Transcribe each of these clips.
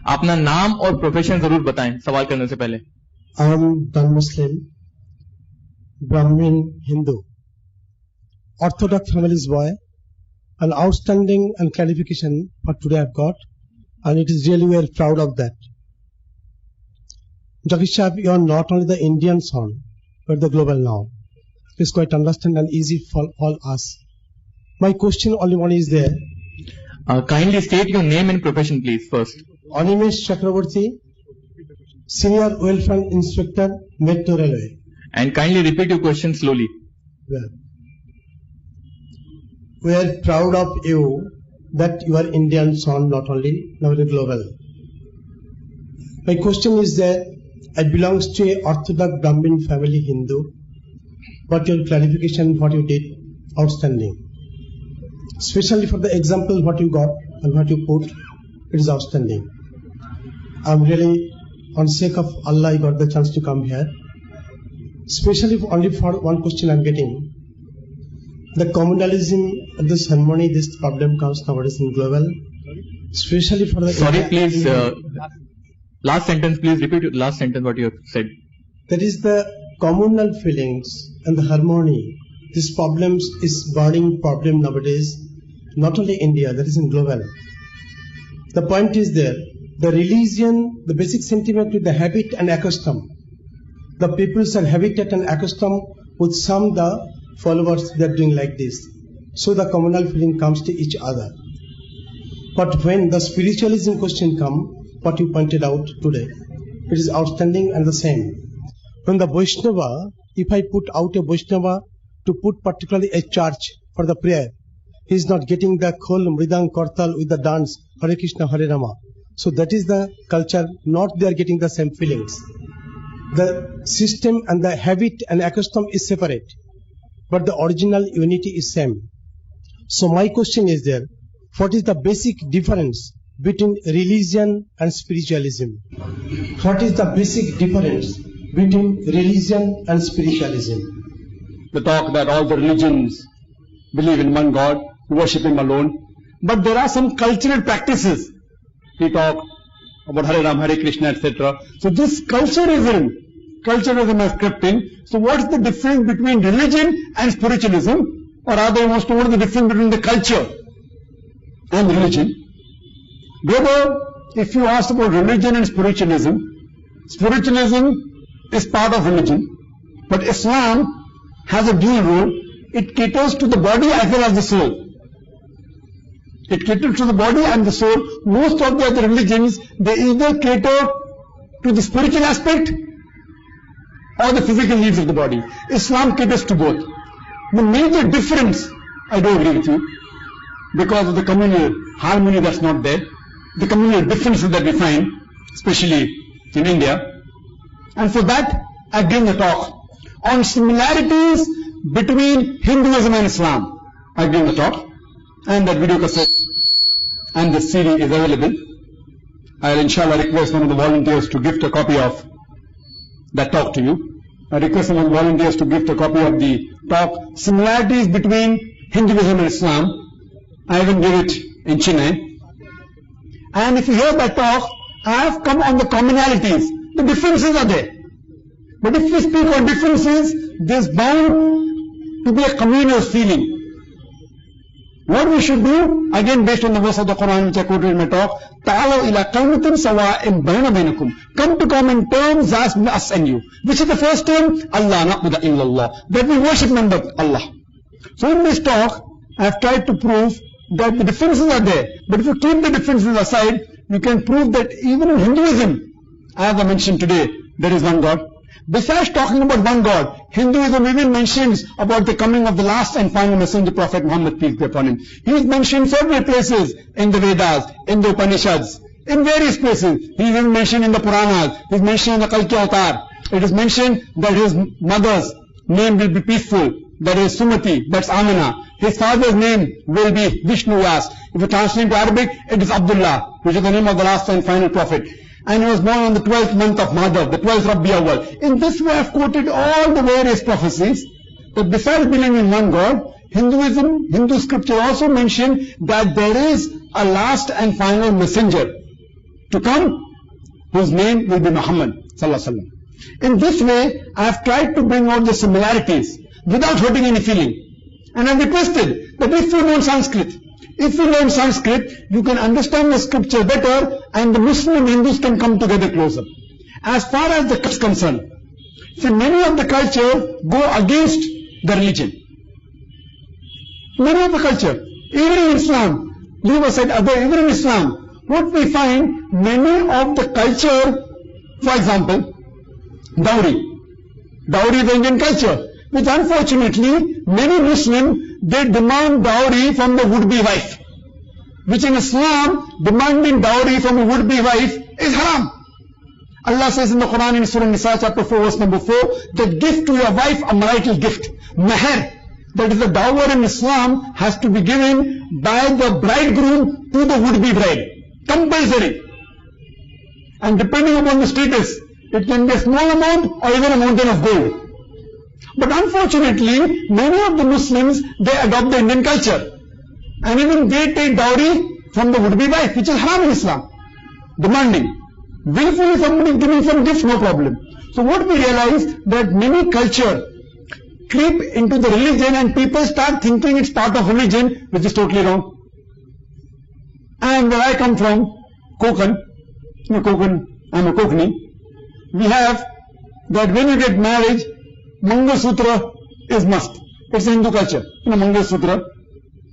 اپنا نام اور پروفیشن ضرور بتائیں سوال کرنے سے پہلے. I am non-Muslim, Brahmin, Hindu, Orthodox family's boy. An outstanding and qualification for today I've got, and it is really we are proud of that. Jagdish Sahib, you are not only the Indian son, but the global now. It's quite understand and easy for all us. My question only one is there. Kindly state your name and profession, please, first. Animesh Chakraborty, Senior Welfare Inspector, Metro Railway. And kindly repeat your question slowly. Well, we are proud of you that you are Indian son, not only, now global. My question is that I belongs to a Orthodox Brahmin family Hindu, but your clarification, what you did, outstanding. Especially for the example what you got and what you put, it is outstanding. I'm really, on sake of Allah, I got the chance to come here. Especially only for one question I'm getting. The communalism and this harmony, this problem comes nowadays in global, especially for the... Sorry, please, last sentence, please repeat your last sentence what you have said. That is the communal feelings and the harmony. This problems is burning problem nowadays, not only India, that is in global. The point is there, the religion, the basic sentiment with the habit and accustom. The peoples are habited and accustomed with some the followers, they are doing like this. So the communal feeling comes to each other. But when the spiritualism question comes, what you pointed out today, it is outstanding and the same. When the Vaishnava, if I put out a Vaishnava to put particularly a church for the prayer, he is not getting the khol, mridang, kortal with the dance, Hare Krishna, Hare Rama. So that is the culture, not they are getting the same feelings. The system and the habit and accustom is separate, but the original unity is same. So my question is there, what is the basic difference between religion and spiritualism? What is the basic difference between religion and spiritualism? The talk that all the religions believe in one God, worship Him alone, but there are some cultural practices. We talk about Hare Ram, Hare Krishna, etc. So this culturism has crept in. So what is the difference between religion and spiritualism? Or rather, you must know what is the difference between the culture and religion. Brother, if you ask about religion and spiritualism is part of religion, but Islam has a dual role. It caters to the body as well as the soul. It caters to the body and the soul. Most of the other religions, they either cater to the spiritual aspect or the physical needs of the body. Islam caters to both. The major difference, I don't agree with you, because of the communal harmony that's not there, the communal differences that we find, especially in India. And for that, I bring the talk on similarities between Hinduism and Islam. I bring the talk, and that video cassette and the CD is available. I'll inshallah request one of the volunteers to gift a copy of that talk to you. I request one of the volunteers to gift a copy of the talk, Similarities Between Hinduism and Islam. I even give it in Chennai. And if you hear that talk, I have come on the commonalities. The differences are there. But if we speak on differences, there's bound to be a communal feeling. What we should do, again based on the verse of the Quran which I quoted in my talk, تَعَالَوْا إِلَىٰ قَوْمٍ سَوَاءٍ بَيْنَ بَيْنَكُمْ. Come to common terms as us and you. Which is the first term? Allah na'budu illallah. That we worship none but Allah. So in this talk, I have tried to prove that the differences are there. But if you keep the differences aside, you can prove that even in Hinduism, as I mentioned today, there is one God. Besides talking about one God, Hinduism even mentions about the coming of the last and final messenger, Prophet Muhammad, peace be upon him. He is mentioned several places in the Vedas, in the Upanishads, in various places. He is even mentioned in the Puranas. He is mentioned in the Kalki Avatar. It is mentioned that his mother's name will be peaceful. That is Sumati, that's Amina. His father's name will be Vishnuyas. If you translate into Arabic, it is Abdullah, which is the name of the last and final prophet. And he was born on the 12th month of Madhav, the 12th Rabi Awal. In this way I have quoted all the various prophecies, that besides believing in one God, Hindu scripture also mention that there is a last and final messenger. to come, whose name will be Muhammad sallallahu alaihi wasallam. In this way, I have tried to bring out the similarities without hurting any feeling. And I have requested that if you learn Sanskrit, you can understand the scripture better, and the Muslim and Hindus can come together closer. As far as the culture is concerned, see, many of the culture go against the religion. Many of the culture, even in Islam, leave aside other, even in Islam, what we find, many of the culture, for example, dowry is the Indian culture, which unfortunately many Muslims, they demand dowry from the would-be wife, which in Islam, demanding dowry from a would-be wife is haram. Allah says in the Quran in Surah Nisa chapter 4 verse number 4, that give to your wife a marital gift, mahr, that is the dower in Islam, has to be given by the bridegroom to the would-be bride, compulsory, and depending upon the status, it can be a small amount or even a mountain of gold. But unfortunately, many of the Muslims, they adopt the Indian culture, and even they take dowry from the would-be wife, which is haram in Islam, demanding. Willfully somebody is giving some gifts, no problem. So what we realize, that many culture creep into the religion and people start thinking it's part of religion, which is totally wrong. And where I come from, Konkan, I'm a Konkani, we have that when you get married, Mangal Sutra is must. It's a Hindu culture. Mangal Sutra,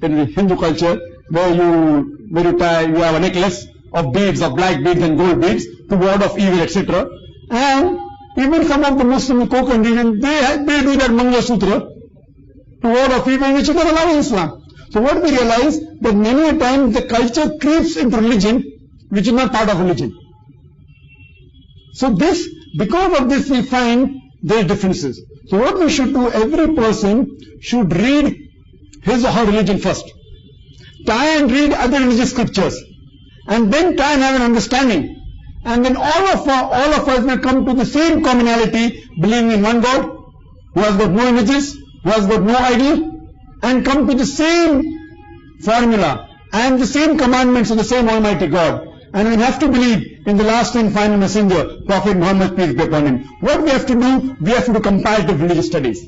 in Hindu culture, where you tie, you have a necklace of beads, of black beads and gold beads, to ward off evil, etc. And even some of the Muslim Konkan region, they do that Mangal Sutra to ward off evil, which is not allowed in Islam. So what we realize, that many a times the culture creeps into religion, which is not part of religion. So this, because of this, we find there are differences. So what we should do, every person should read his or her religion first. Try and read other religious scriptures, and then try and have an understanding. And then all of us will come to the same commonality, believing in one God, who has got no images, who has got no idol, and come to the same formula and the same commandments of the same Almighty God. And we have to believe in the last and final messenger, Prophet Muhammad, peace be upon him. What we have to do, we have to do comparative religious studies.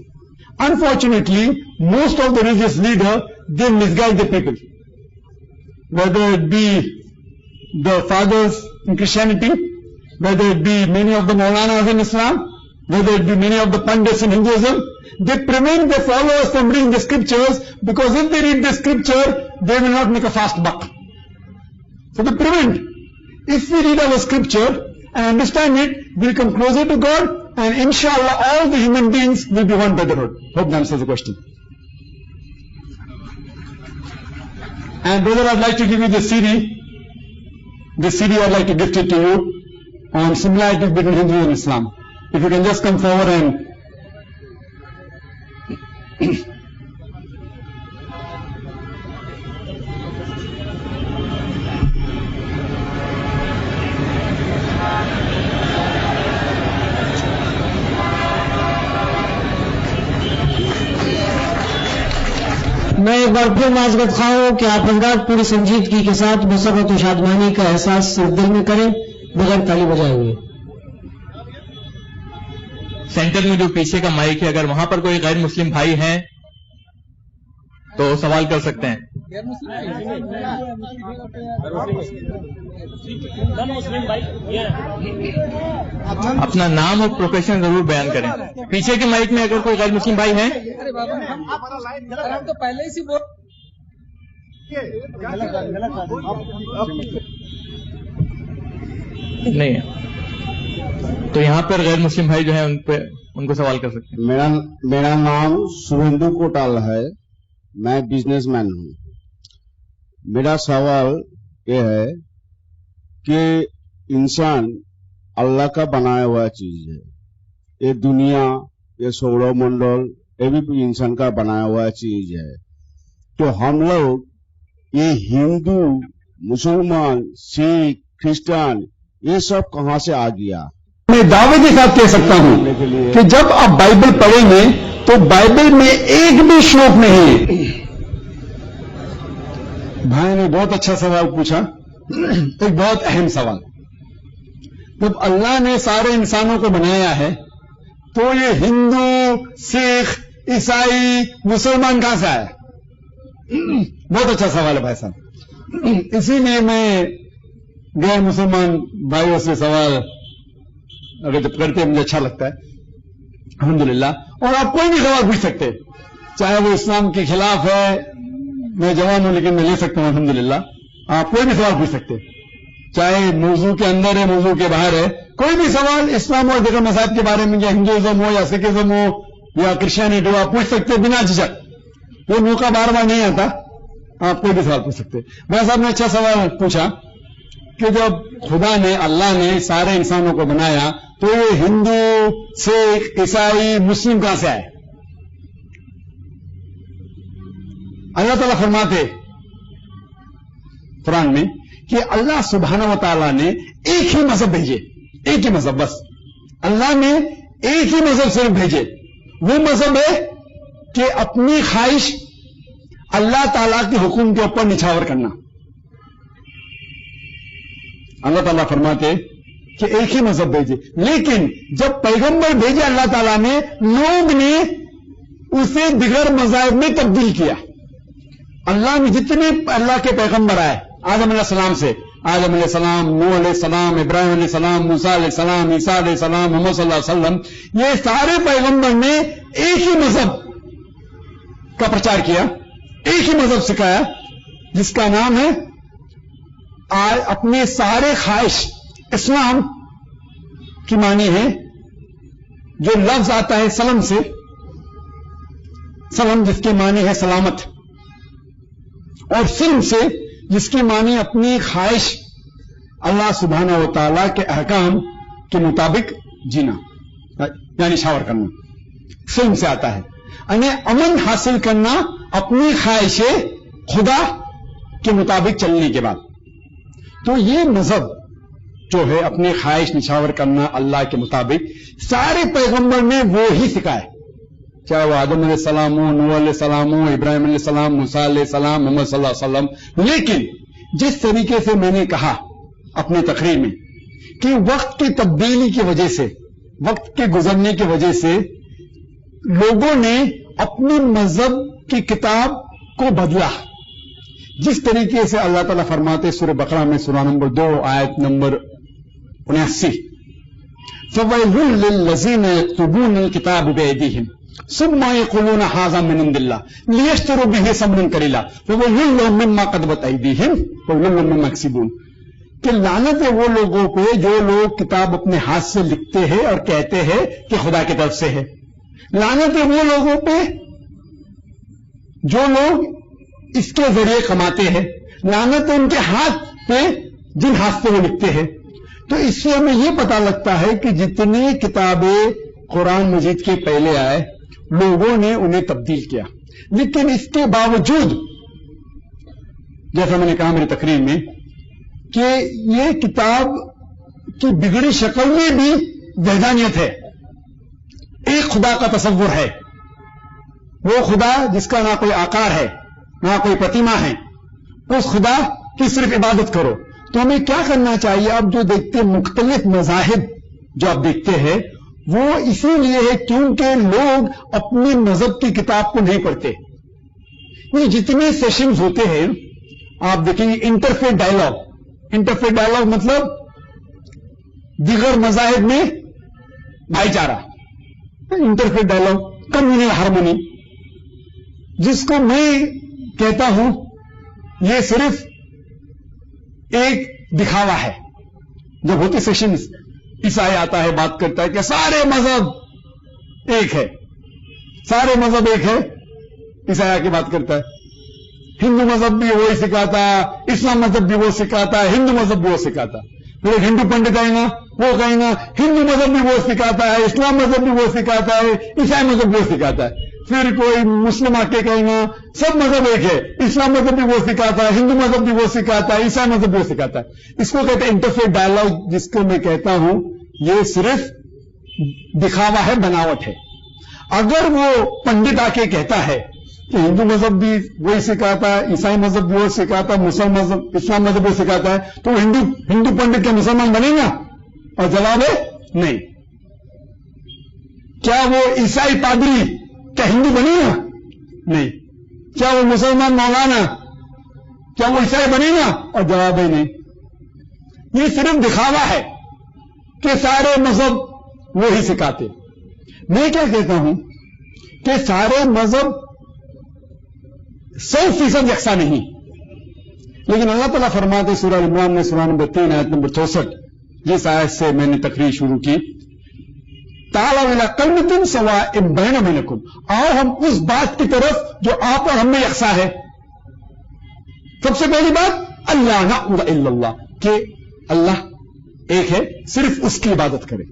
Unfortunately, most of the religious leaders, they misguide the people. Whether it be the fathers in Christianity, whether it be many of the Maulanas in Islam, whether it be many of the Pandits in Hinduism, they prevent their followers from reading the scriptures, because if they read the scripture, they will not make a fast buck. So they prevent. If we read our scripture and understand it, we'll come closer to God, and inshallah all the human beings will be one brotherhood. Hope that answers the question. And brother, I'd like to give you the CD. This CD I'd like to gift it to you on similarities between Hindu and Islam. If you can just come forward and میں ایک بار پھر معذرت خواہ ہوں کہ آپ حضرات پوری سنجیدگی کے ساتھ مسرت و شادمانی کا احساس صرف دل میں کریں بغیر تالی بجائے ہوئے. سینٹر میں جو پیچھے کا مائک ہے، اگر وہاں پر کوئی غیر مسلم بھائی ہیں تو سوال کر سکتے ہیں. اپنا نام اور پروفیشن ضرور بیان کریں. پیچھے کے مائک میں اگر کوئی غیر مسلم بھائی ہیں. نہیں ہے تو یہاں پر غیر مسلم بھائی جو ہیں ان کو سوال کر سکتے ہیں. میرا نام سویندو کوٹال ہے، میں بزنس مین ہوں. میرا سوال یہ ہے کہ انسان اللہ کا بنایا ہوا چیز ہے. یہ دنیا، یہ سورہ منڈل، یہ بھی انسان کا بنایا ہوا چیز ہے. تو ہم لوگ یہ ہندو، مسلمان، سکھ، کرسچن، یہ سب کہاں سے آ گیا؟ میں دعوے کے ساتھ کہہ سکتا ہوں کہ جب آپ بائبل پڑھیں گے تو بائبل میں ایک بھی شلوک نہیں. بھائی نے بہت اچھا سوال پوچھا، ایک بہت اہم سوال. جب اللہ نے سارے انسانوں کو بنایا ہے تو یہ ہندو، سکھ، عیسائی، مسلمان کہاں سے آیا؟ بہت اچھا سوال ہے بھائی صاحب. اسی لیے میں غیر مسلمان بھائیوں سے سوال اگر جب کرتے مجھے اچھا لگتا ہے الحمدللہ. اور آپ کوئی بھی سوال پوچھ سکتے، چاہے وہ اسلام کے خلاف ہے. میں جوان ہوں لیکن میں لے سکتا ہوں الحمدللہ. آپ کوئی بھی سوال پوچھ سکتے، چاہے موضوع کے اندر ہے موضوع کے باہر ہے. کوئی بھی سوال اسلام اور دیگر مذاہب کے بارے میں، یا ہندوازم ہو یا سکھزم ہو یا کرسچینٹی ہو، آپ پوچھ سکتے بنا جھجک. وہ موقع بار بار نہیں آتا. آپ کوئی بھی سوال پوچھ سکتے. بھائی صاحب نے اچھا سوال پوچھا کہ جب خدا نے، اللہ نے سارے انسانوں کو بنایا تو یہ ہندو، سکھ، عیسائی، مسلم کہاں سے آئے؟ اللہ تعالیٰ فرماتے قرآن میں کہ اللہ سبحانہ و تعالیٰ نے ایک ہی مذہب بھیجے. ایک ہی مذہب، بس اللہ نے ایک ہی مذہب صرف بھیجے. وہ مذہب ہے کہ اپنی خواہش اللہ تعالیٰ کے حکم کے اوپر نچھاور کرنا. اللہ تعالیٰ فرماتے کہ ایک ہی مذہب بھیجے، لیکن جب پیغمبر بھیجے اللہ تعالیٰ نے، لوگ نے اسے دیگر مذاہب میں تبدیل کیا. اللہ نے جتنے اللہ کے پیغمبر آئے، آدم علیہ السلام سے، آدم علیہ السلام، نوح علیہ السلام، ابراہیم علیہ السلام، موسیٰ علیہ السلام، عیسیٰ علیہ السلام، محمد صلی اللہ علیہ وسلم، یہ سارے پیغمبر نے ایک ہی مذہب کا پرچار کیا، ایک ہی مذہب سکھایا جس کا نام ہے اپنے سارے خواہش. اسلام کی معنی ہے، جو لفظ آتا ہے سلم سے، سلم جس کی معنی ہے سلامت، اور سلم سے جس کی معنی اپنی خواہش اللہ سبحانہ و تعالیٰ کے احکام کے مطابق جینا، یعنی شاور کرنا. سلم سے آتا ہے، یعنی امن حاصل کرنا اپنی خواہش خدا کے مطابق چلنے کے بعد. تو یہ مذہب جو ہے اپنی خواہش نچھاور کرنا اللہ کے مطابق، سارے پیغمبر نے وہ ہی سکھائے، چاہے وہ آدم علیہ السلام ہو، نوح علیہ السلام ہو، ابراہیم علیہ السلام، موسیٰ علیہ السلام، محمد صلی اللہ علیہ وسلم. لیکن جس طریقے سے میں نے کہا اپنی تقریر میں کہ وقت کی تبدیلی کی وجہ سے، وقت کے گزرنے کی وجہ سے لوگوں نے اپنے مذہب کی کتاب کو بدلا. جس طریقے سے اللہ تعالیٰ فرماتے سورہ بقرہ میں، سورہ نمبر 2 آیت نمبر 79، فَوَيْلٌ لِّلَّذِينَ يَكْتُبُونَ الْكِتَابَ بِأَيْدِيهِمْ ثُمَّ يَقُولُونَ هَٰذَا مِنْ عِندِ اللَّهِ لِيَشْتَرُوا بِهِ ثَمَنًا قَلِيلًا فَوَيْلٌ لَّهُم مِّمَّا كَتَبَتْ أَيْدِيهِمْ وَوَيْلٌ لَّهُم مِّمَّا يَكْسِبُونَ. کہ لعنت ہے وہ لوگوں پہ جو لوگ کتاب اپنے ہاتھ سے لکھتے ہیں اور کہتے ہیں کہ خدا کی طرف سے ہے. لعنت ہے وہ لوگوں پہ جو لوگ اس کے ذریعے کماتے ہیں. لعنت ہے ان کے ہاتھ پہ جن ہاتھ سے وہ لکھتے ہیں. تو اس سے ہمیں یہ پتا لگتا ہے کہ جتنی کتابیں قرآن مجید کے پہلے آئے لوگوں نے انہیں تبدیل کیا، لیکن اس کے باوجود جیسا میں نے کہا میری تقریر میں کہ یہ کتاب کی بگڑی شکل میں بھی وحدانیت ہے. ایک خدا کا تصور ہے، وہ خدا جس کا نہ کوئی آکار ہے نہ کوئی پرتیما ہے، اس خدا کی صرف عبادت کرو. تو ہمیں کیا کرنا چاہیے؟ اب جو دیکھتے مختلف مذاہب جو آپ دیکھتے ہیں وہ اسی لیے ہے کیونکہ لوگ اپنے مذہب کی کتاب کو نہیں پڑھتے. یہ جتنے سیشنز ہوتے ہیں آپ دیکھیں گے انٹرفیتھ ڈائلاگ. انٹرفیتھ ڈائلاگ مطلب دیگر مذاہب میں بھائی چارہ. انٹرفیتھ ڈائلاگ، کمیونل ہارمونی، جس کو میں کہتا ہوں یہ صرف ایک دکھاوا ہے. جب ہوتی سیشنز عیسائی آتا ہے بات کرتا ہے کہ سارے مذہب ایک ہے، سارے مذہب ایک ہے، عیسائی آ کے بات کرتا ہے. ہندو مذہب بھی وہی سکھاتا ہے، اسلام مذہب بھی وہ سکھاتا ہے، ہندو مذہب بھی وہ سکھاتا ہے. پھر ایک ہندو پنڈت آئے گا وہ کہیں گا ہندو مذہب بھی وہ سکھاتا ہے، اسلام مذہب بھی وہ سکھاتا ہے، عیسائی مذہب بھی وہ سکھاتا ہے. پھر کوئی مسلم آ کے کہیں گا سب مذہب ایک ہے، اسلام مذہب بھی وہ سکھاتا ہے، ہندو مذہب بھی وہ سکھاتا ہے، عیسائی مذہب بھی وہ سکھاتا ہے. اس کو کہتے ہیں انٹرفیتھ ڈائلاگ، جس کو میں کہتا ہوں یہ صرف دکھاوا ہے، بناوٹ ہے. اگر وہ پنڈت آ کے کہتا ہے کہ ہندو مذہب بھی وہی سکھاتا ہے، عیسائی مذہب بھی وہ سکھاتا ہے، مسلم مذہب، اسلام مذہب بھی سکھاتا ہے، تو ہندو پنڈت کیا مسلمان بنے گا؟ اور جواب ہے نہیں. کیا وہ عیسائی پادری کیا ہندو بنے گا؟ نہیں. کیا وہ مسلمان مولانا کیا وہ عیسائی بنے گا؟ اور جواب ہے نہیں. یہ صرف دکھاوا ہے کہ سارے مذہب وہی سکھاتے. میں کیا کہتا ہوں کہ سارے مذہب 100% یکساں نہیں. لیکن اللہ تعالیٰ فرماتے سورہ عمران میں سورہ نمبر 3 آیت نمبر 64، جس آیت سے میں نے تقریر شروع کی، تعالیٰ الی کلمۃ سواء بین بینکم، آؤ ہم اس بات کی طرف جو آپ اور ہم میں یکساں ہے. سب سے پہلی بات اللہ نعبد الا اللہ، کہ اللہ ایک ہے، صرف اس کی عبادت کرے.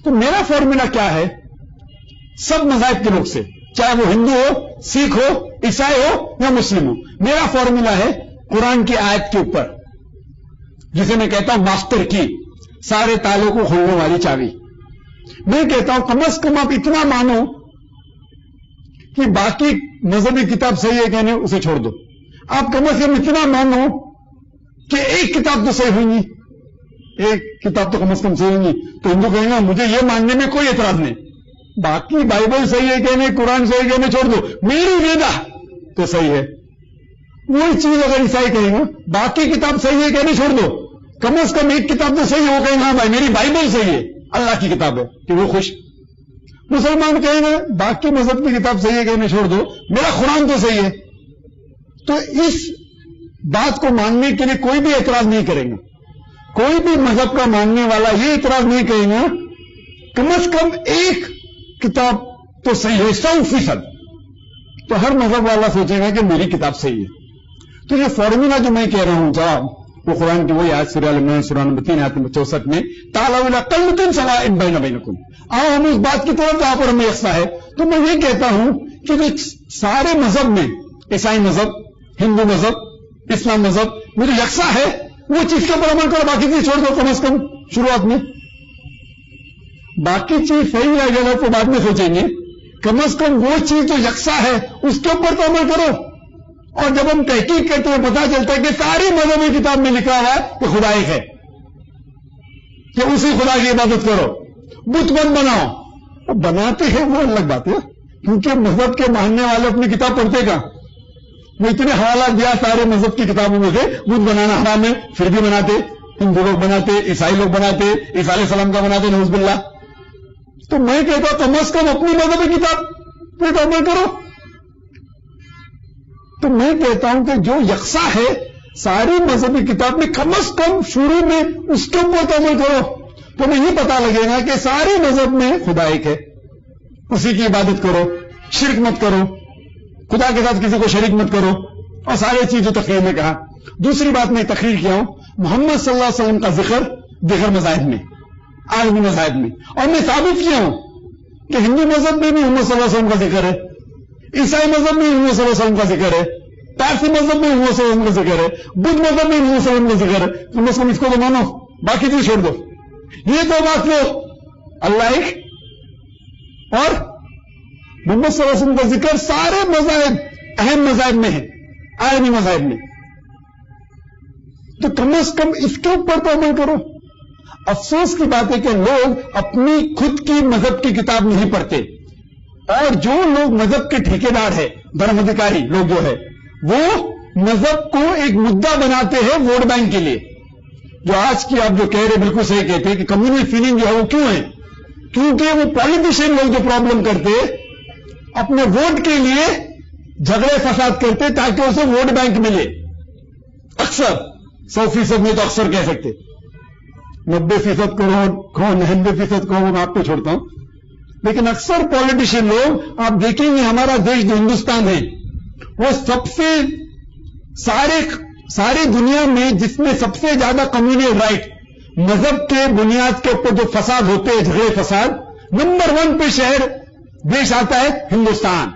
تو میرا فارمولا کیا ہے سب مذاہب کے لوگ سے، چاہے وہ ہندو ہو، سکھ ہو، عیسائی ہو یا مسلم ہو، میرا فارمولا ہے قرآن کی آیت کے اوپر، جسے میں کہتا ہوں ماسٹر کی، سارے تالوں کو کھولنے والی چابی. میں کہتا ہوں کم از کم آپ اتنا مانو کہ باقی مذہبی کتاب صحیح ہے کہ نہیں اسے چھوڑ دو. آپ کم از کم اتنا مانو کہ ایک کتاب تو صحیح ہوئی نہیں، ایک کتاب تو کم از کم صحیح ہوئی نہیں. تو ہندو کہیں گا مجھے یہ ماننے میں کوئی اعتراض نہیں، باقی بائبل صحیح ہے کہ نہیں، قرآن صحیح ہے کہ نہیں چھوڑ دو، میری ویدا تو صحیح ہے. وہی چیز اگر عیسائی کہیں گا باقی کتاب صحیح ہے کہ نہیں چھوڑ دو، کم از کم ایک کتاب تو صحیح ہو، کہیں گا بھائی میری بائبل صحیح ہے، اللہ کی کتاب ہے، کہ وہ خوش. مسلمان کہیں گے باقی مذہب کی کتاب صحیح ہے کہ نہیں چھوڑ دو، میرا قرآن تو صحیح ہے. تو اس بات کو ماننے کے لیے کوئی بھی اعتراض نہیں کرے گا. کوئی بھی مذہب کا ماننے والا یہ اعتراض نہیں کہے گا کم از کم ایک کتاب تو صحیح ہے 100%. تو ہر مذہب والا سوچے گا کہ میری کتاب صحیح ہے. تو یہ فارمولا جو میں کہہ رہا ہوں جواب وہ قرآن کی وہی آیت سورہ عمران سورہ نمبر 3 آیت نمبر 64 میں تعالیٰ الی کلمۃ سواء بین بینکم، آؤ ہم اس بات کی طرف جہاں پر ہمیں یکساں ہے. تو میں یہ کہتا ہوں کہ جو سارے مذہب میں، عیسائی مذہب، ہندو مذہب، اسلام مذہب میں جو یکساں ہے وہ چیز کے اوپر عمل کرو، باقی چیز چھوڑ دو. کم از کم شروعات میں باقی چیز صحیح ہے غلط تو بعد میں سوچیں گے، کم از کم وہ چیز جو یکساں ہے اس کے اوپر تو عمل کرو. اور جب ہم تحقیق کرتے ہیں پتا چلتا ہے کہ ساری مذہبی کتاب میں لکھا ہوا ہے کہ خدا ایک ہے، کہ اسی خدا کی عبادت کرو، بت مت بناؤ. اب بناتے ہیں وہ الگ بات ہے، کیونکہ مذہب کے ماننے والے اپنی کتاب پڑھتے گا. وہ اتنے حوالات دیا سارے مذہب کی کتابوں میں سے، بت بنانا حرام ہے پھر بھی بناتے، ہندو لوگ بناتے، عیسائی لوگ بناتے، عیسیٰ علیہ السلام کا بناتے، نعوذ باللہ. تو میں کہتا ہوں کم از کم اپنی مذہبی کتاب پہ عمل کرو. تو میں کہتا ہوں کہ جو یکساں ہے ساری مذہبی کتاب میں کم از کم شروع میں اس کے اوپر تو عمل کرو. تو میں یہ پتا لگے گا کہ سارے مذہب میں خدا ایک ہے، اسی کی عبادت کرو، شرک مت کرو، خدا کے ساتھ کسی کو شریک مت کرو، اور سارے چیز جو تقریر میں کہا. دوسری بات میں تقریر کیا ہوں محمد صلی اللہ علیہ وسلم کا ذکر دیگر مذاہب میں، عالمی مذاہب میں، اور میں ثابت کیا ہوں کہ ہندو مذہب میں بھی محمد صلی اللہ علیہ وسلم کا ذکر ہے، عیسائی مذہب میں محمد صلی اللہ علیہ وسلم کا ذکر ہے، پارسی مذہب میں محمد صلی اللہ علیہ وسلم کا ذکر ہے، بدھ مذہب میں محمد صلی اللہ علیہ وسلم کا ذکر ہے. تم اس کو اس کو تو مانو، باقی چیز چھوڑ دو. یہ دو بات لو، اللہ ایک اور محمد صلی اللہ علیہ وسلم کا ذکر سارے مذاہب، اہم مذاہب میں ہے، عالمی مذاہب میں. تو کم از کم اس کے اوپر تو عمل کرو. افسوس کی بات ہے کہ لوگ اپنی خود کی مذہب کی کتاب نہیں پڑھتے، اور جو لوگ مذہب کے ٹھیکیدار ہیں، دھرم ادھیکاری لوگ جو ہے، وہ مذہب کو ایک مدعا بناتے ہیں ووٹ بینک کے لیے. جو آج کی آپ جو کہہ رہے بالکل صحیح کہتے ہیں کہ کمیونل فیلنگ جو ہے وہ کیوں ہے؟ کیونکہ وہ پالیٹیشین لوگ جو پرابلم کرتے اپنے ووٹ کے لیے جھگڑے فساد کرتے تاکہ اسے ووٹ بینک ملے. اکثر 100% میں تو اکثر کہہ سکتے 90% کہو 99% کہو میں آپ کو چھوڑتا ہوں، لیکن اکثر پالیٹیشین لوگ آپ دیکھیں گے ہمارا دیش جو ہندوستان ہے وہ سب سے ساری دنیا میں جس میں سب سے زیادہ کمیونل رائٹ مذہب کے بنیاد کے اوپر جو فساد ہوتے ہیں، جھگڑے فساد، نمبر 1 پہ شہر دیش آتا ہے ہندوستان.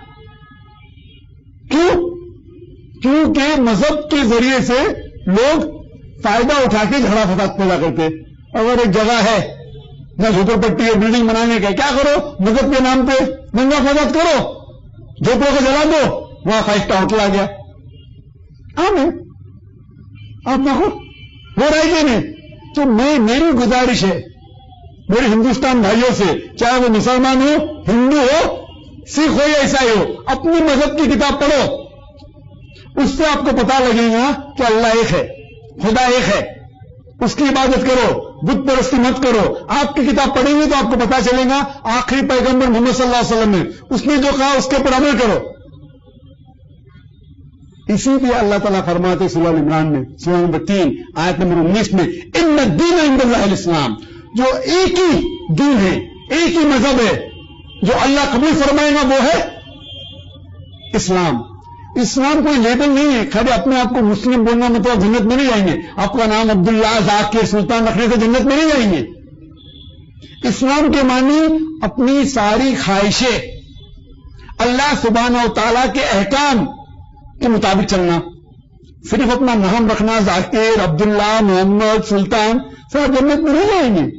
کیونکہ مذہب کے ذریعے سے لوگ فائدہ اٹھا کے جھگڑا فساد پیدا کرتے. اگر ایک جگہ ہے نہ جھوپڑ پٹی ہے بلڈنگ بنانے کا، کیا کرو مذہب کے نام پہ دنگا فساد کرو، جھوپڑوں کو جلا دو، وہاں 5 اسٹار ہوٹل آ گیا. آپ دیکھو ہو رہا ہے کہ نہیں؟ تو میری گزارش ہے میرے ہندوستان بھائیوں سے، چاہے وہ مسلمان ہو، ہندو ہو، سکھ ہو یا عیسائی ہو، اپنی مذہب کی کتاب پڑھو. اس سے آپ کو پتا لگے گا کہ اللہ ایک ہے، خدا ایک ہے. اس کی عبادت کرو، بت پرستی مت کرو. آپ کی کتاب پڑھیں گے تو آپ کو پتا چلے گا آخری پیغمبر محمد صلی اللہ علیہ وسلم نے اس نے جو کہا اس کے اوپر عمل کرو. اسی لیے اللہ تعالیٰ فرماتے سورہ عمران میں سورہ نمبر 3 آیت نمبر 19 میں ان الدین عند اللہ الاسلام، جو ایک ہی دین ہے، ایک ہی مذہب ہے جو اللہ قبول فرمائے گا وہ ہے اسلام. اسلام کوئی لیبل نہیں ہے، خالی اپنے آپ کو مسلم بولنا مطلب جنت میں نہیں جائیں گے. آپ کا نام عبداللہ، ذاکر، سلطان رکھنے سے جنت میں نہیں جائیں گے. اسلام کے معنی اپنی ساری خواہشیں اللہ سبحانہ و تعالیٰ کے احکام کے مطابق چلنا. صرف اپنا نام رکھنا ذاکر، عبداللہ، محمد، سلطان، سب جنت میں نہیں جائیں گے.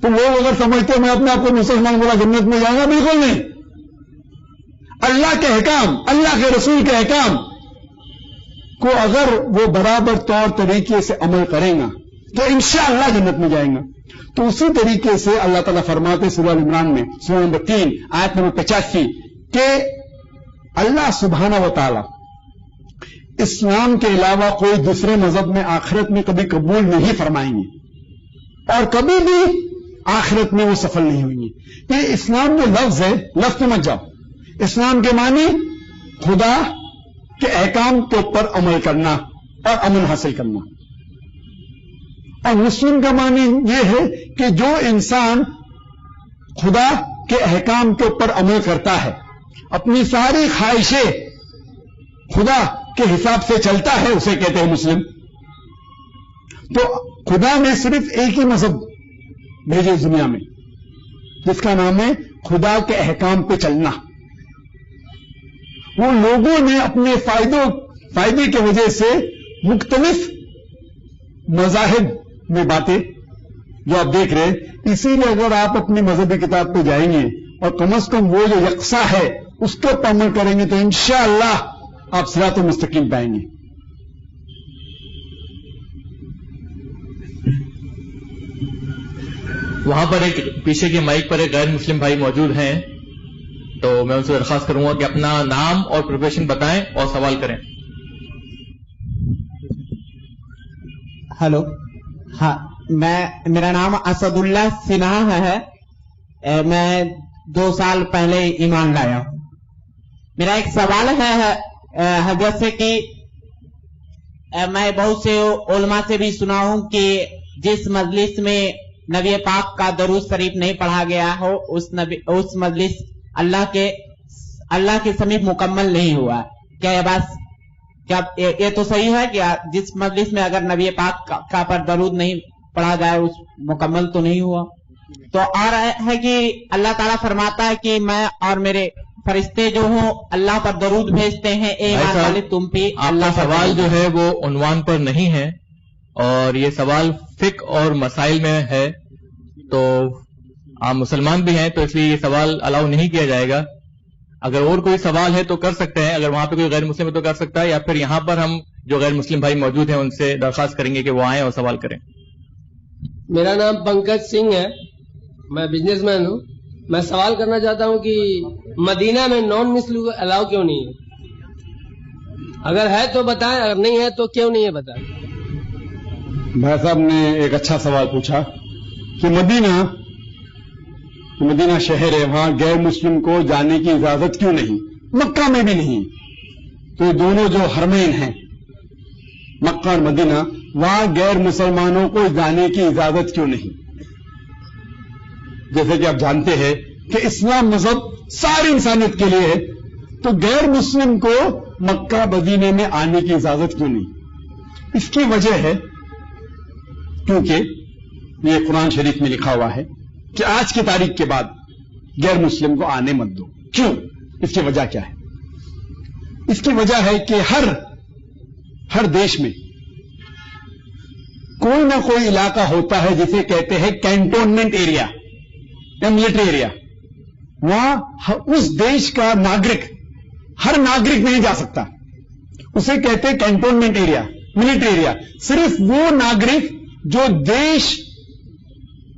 تو لوگ اگر سمجھتے میں اپنے آپ کو مسلمان بولا جنت میں جائیں گا، بالکل نہیں. اللہ کے احکام، اللہ کے رسول کے احکام کو اگر وہ برابر طور طریقے سے عمل کریں گا تو انشاءاللہ جنت میں جائیں گا. تو اسی طریقے سے اللہ تعالیٰ فرماتے سورہ عمران میں سورہ نمبر 3 آیت نمبر 85 کہ اللہ سبحانہ و تعالیٰ اسلام کے علاوہ کوئی دوسرے مذہب میں آخرت میں کبھی قبول نہیں فرمائیں گے اور کبھی بھی آخرت میں وہ سفل نہیں ہوئیں گے. یہ اسلام جو لفظ ہے، لفظ میں مت جاؤ. اسلام کے معنی خدا کے احکام کے اوپر عمل کرنا اور امن حاصل کرنا. اور مسلم کا معنی یہ ہے کہ جو انسان خدا کے احکام کے اوپر عمل کرتا ہے، اپنی ساری خواہشیں خدا کے حساب سے چلتا ہے، اسے کہتے ہیں مسلم. تو خدا نے صرف ایک ہی مذہب بھیجے اس دنیا میں جس کا نام ہے خدا کے احکام پہ چلنا. وہ لوگوں نے اپنے فائدے کی وجہ سے مختلف مذاہب میں باتیں جو آپ دیکھ رہے ہیں. اسی لیے اگر آپ اپنی مذہبی کتاب پہ جائیں گے اور کم از کم وہ جو یکساں ہے اس کے اوپر عمل کریں گے تو انشاءاللہ آپ صراط مستقیم پائیں گے. وہاں پر ایک پیچھے کے مائک پر ایک غیر مسلم بھائی موجود ہیں، تو میں ان سے درخواست کروں گا کہ اپنا نام اور پروفیشن بتائیں اور سوال کریں. ہلو، ہاں، میرا نام اسد اللہ سنہا ہے. میں 2 سال پہلے ایمان لایا ہوں. میرا ایک سوال ہے جیسے کہ میں بہت سے علماء سے بھی سنا ہوں کہ جس مجلس میں نبی پاک کا درود شریف نہیں پڑھا گیا ہو اس مجلس اللہ کے سمیپ مکمل نہیں ہوا. کیا یہ بات یہ تو صحیح ہے کہ جس مجلس میں اگر نبی پاک کا پر درود نہیں پڑھا جائے اس مکمل تو نہیں ہوا؟ تو اور ہے کہ اللہ تعالیٰ فرماتا ہے کہ میں اور میرے فرشتے جو ہوں اللہ پر درود بھیجتے ہیں. اے ایمان والے تم بھی. اللہ سوال جو ہے وہ عنوان پر نہیں ہے اور یہ سوال فقہ اور مسائل میں ہے، تو آپ مسلمان بھی ہیں تو اس لیے یہ سوال الاؤ نہیں کیا جائے گا. اگر اور کوئی سوال ہے تو کر سکتے ہیں، اگر وہاں پہ کوئی غیر مسلم ہے تو کر سکتا ہے، یا پھر یہاں پر ہم جو غیر مسلم بھائی موجود ہیں ان سے درخواست کریں گے کہ وہ آئیں اور سوال کریں. میرا نام پنکج سنگھ ہے، میں بزنس مین ہوں. میں سوال کرنا چاہتا ہوں کہ مدینہ میں نان مسلم الاؤ کیوں نہیں ہے؟ اگر ہے تو بتائیں، اگر نہیں ہے تو کیوں نہیں ہے بتائیں. بھائی صاحب نے ایک اچھا سوال پوچھا کہ مدینہ شہر ہے، وہاں غیر مسلم کو جانے کی اجازت کیوں نہیں؟ مکہ میں بھی نہیں. تو یہ دونوں جو حرمین ہیں مکہ اور مدینہ، وہاں غیر مسلمانوں کو جانے کی اجازت کیوں نہیں؟ جیسے کہ آپ جانتے ہیں کہ اسلام مذہب ساری انسانیت کے لیے ہے، تو غیر مسلم کو مکہ مدینے میں آنے کی اجازت کیوں نہیں؟ اس کی وجہ ہے کیونکہ یہ قرآن شریف میں لکھا ہوا ہے کہ آج کی تاریخ کے بعد غیر مسلم کو آنے مت دو. کیوں؟ اس کی وجہ کیا ہے؟ اس کی وجہ ہے کہ ہر دیش میں کوئی نہ کوئی علاقہ ہوتا ہے جسے کہتے ہیں کینٹونمنٹ ایریا یا ملٹری ایریا. وہاں اس دیش کا ناگرک، ہر ناگرک نہیں جا سکتا، اسے کہتے ہیں کینٹونمنٹ ایریا، ملٹری ایریا. صرف وہ ناگرک جو دیش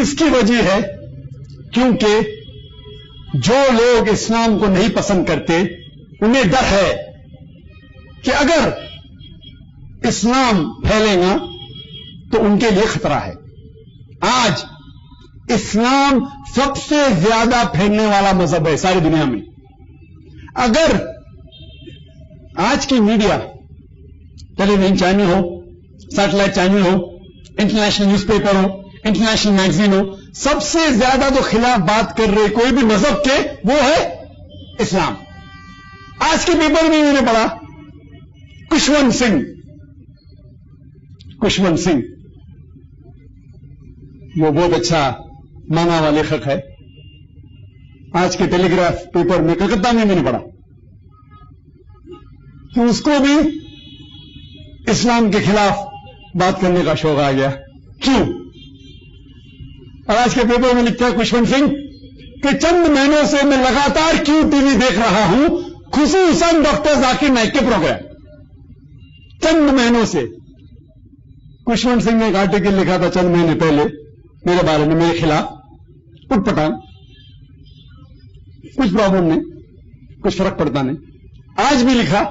اس کی وجہ ہے کیونکہ جو لوگ اسلام کو نہیں پسند کرتے انہیں ڈر ہے کہ اگر اسلام پھیلے گا تو ان کے لیے خطرہ ہے. آج اسلام سب سے زیادہ پھیلنے والا مذہب ہے ساری دنیا میں. اگر آج کی میڈیا ٹیلی ویژن چینل ہو, سیٹلائٹ چینل ہو, انٹرنیشنل نیوز پیپر ہو, انٹرنیشنل میگزین ہو, سب سے زیادہ جو خلاف بات کر رہے کوئی بھی مذہب کے وہ ہے اسلام. آج کے پیپر میں میں نے پڑھا کشونت سنگھ وہ بہت اچھا مانا والا لیکھک ہے. آج کے ٹیلی گراف پیپر میں کلکتہ میں نے پڑھا کہ اس کو بھی اسلام کے خلاف بات کرنے کا شوق آ گیا. کیوں؟ اور آج کے پیپر میں لکھتا ہے کشونت سنگھ کہ چند مہینوں سے میں لگاتار کیوں ٹی وی دیکھ رہا ہوں, خصوصاً ڈاکٹر ذاکر نائک کے پروگرام. چند مہینوں سے کشونت سنگھ نے ایک آرٹیکل لکھا تھا چند مہینے پہلے میرے بارے میں, میرے خلاف اٹھ پٹان, کچھ پرابلم نہیں, کچھ فرق پڑتا نہیں. آج بھی لکھا,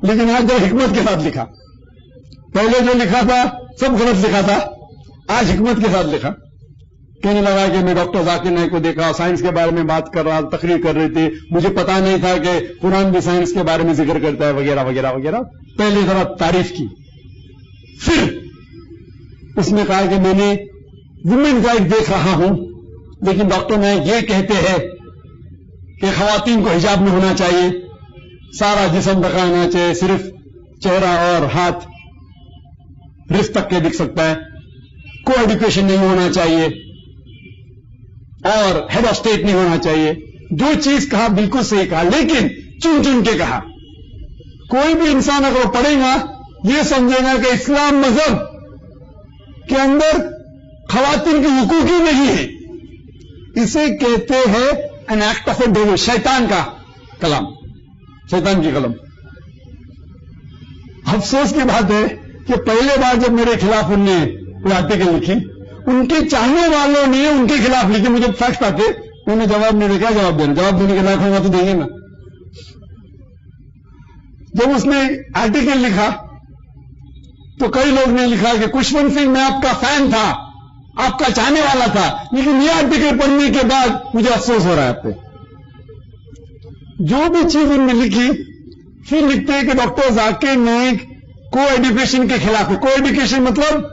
لیکن آج جو حکمت کے ساتھ لکھا. پہلے جو لکھا تھا سب غلط لکھا تھا, آج حکمت کے ساتھ لکھا. کہنے لگا کہ میں ڈاکٹر ذاکر نائک کو دیکھا, سائنس کے بارے میں بات کر رہا, تقریر کر رہی تھی, مجھے پتا نہیں تھا کہ قرآن بھی سائنس کے بارے میں ذکر کرتا ہے وغیرہ وغیرہ وغیرہ. پہلے ذرا تعریف کی, پھر اس نے کہا کہ میں نے ویمن رائٹ دیکھ رہا ہوں, لیکن ڈاکٹر نائک یہ کہتے ہیں کہ خواتین کو حجاب میں ہونا چاہیے, سارا جسم دکھانا چاہیے, صرف چہرہ اور ہاتھ رس تک کے دکھ سکتا ہے, کو ایڈوکیشن نہیں ہونا چاہیے, اور ہیڈ آف اسٹیٹ نہیں ہونا چاہیے. جو چیز کہا بالکل صحیح کہا, لیکن چن چن کے کہا. کوئی بھی انسان اگر وہ پڑھے گا یہ سمجھے گا کہ اسلام مذہب کے اندر خواتین کے حقوق ہی نہیں ہے. اسے کہتے ہیں an act of a devil, شیطان کا کلام, شیطان کی قلم. افسوس کی بات ہے کہ پہلے بار جب میرے خلاف انہوں نے کوئی آرٹیکل لکھی, ان کے چاہنے والوں نے ان کے خلاف لکھی, مجھے فیکٹ آتے, انہوں نے جواب نہیں دیکھا. جواب دینے کے لائق ہوگا تو دیں گے نا. جب اس نے آرٹیکل لکھا تو کئی لوگ نے لکھا کہ کشونت سنگھ میں آپ کا فین تھا, آپ کا چاہنے والا تھا, لیکن یہ آرٹیکل پڑھنے کے بعد مجھے افسوس ہو رہا ہے آپ پہ. جو بھی چیز ان نے لکھی, پھر لکھتے ہیں کہ ڈاکٹر ذاکر نائک کو ایڈوکیشن کے خلاف ہے. کو ایڈوکیشن مطلب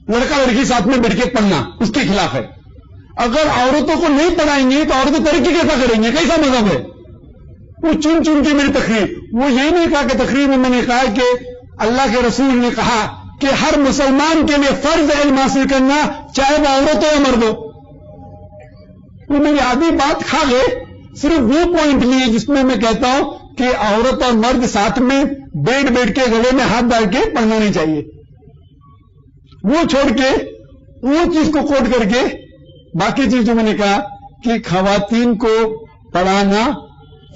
لڑکا لڑکی ساتھ میں بیٹھ کے پڑھنا, اس کے خلاف ہے. اگر عورتوں کو نہیں پڑھائیں گے تو عورتیں ترقی کیسا کریں گے, کیسا مذہب ہے؟ وہ چن چن کے میری تقریر, وہ یہ نہیں کہا کہ تقریر میں نے کہا کہ اللہ کے رسول نے کہا کہ ہر مسلمان کے لیے فرض علم حاصل کرنا, چاہے وہ عورت ہو یا مرد ہو. وہ میری آدھی بات کھا گئے, صرف وہ پوائنٹ لیے جس میں کہتا ہوں کہ عورت اور مرد ساتھ میں بیٹھ کے گلے میں ہاتھ ڈال کے پڑھنا نہیں چاہیے. وہ چھوڑ کے وہ چیز کو کوٹ کر کے باقی چیز جو میں نے کہا کہ خواتین کو پڑھانا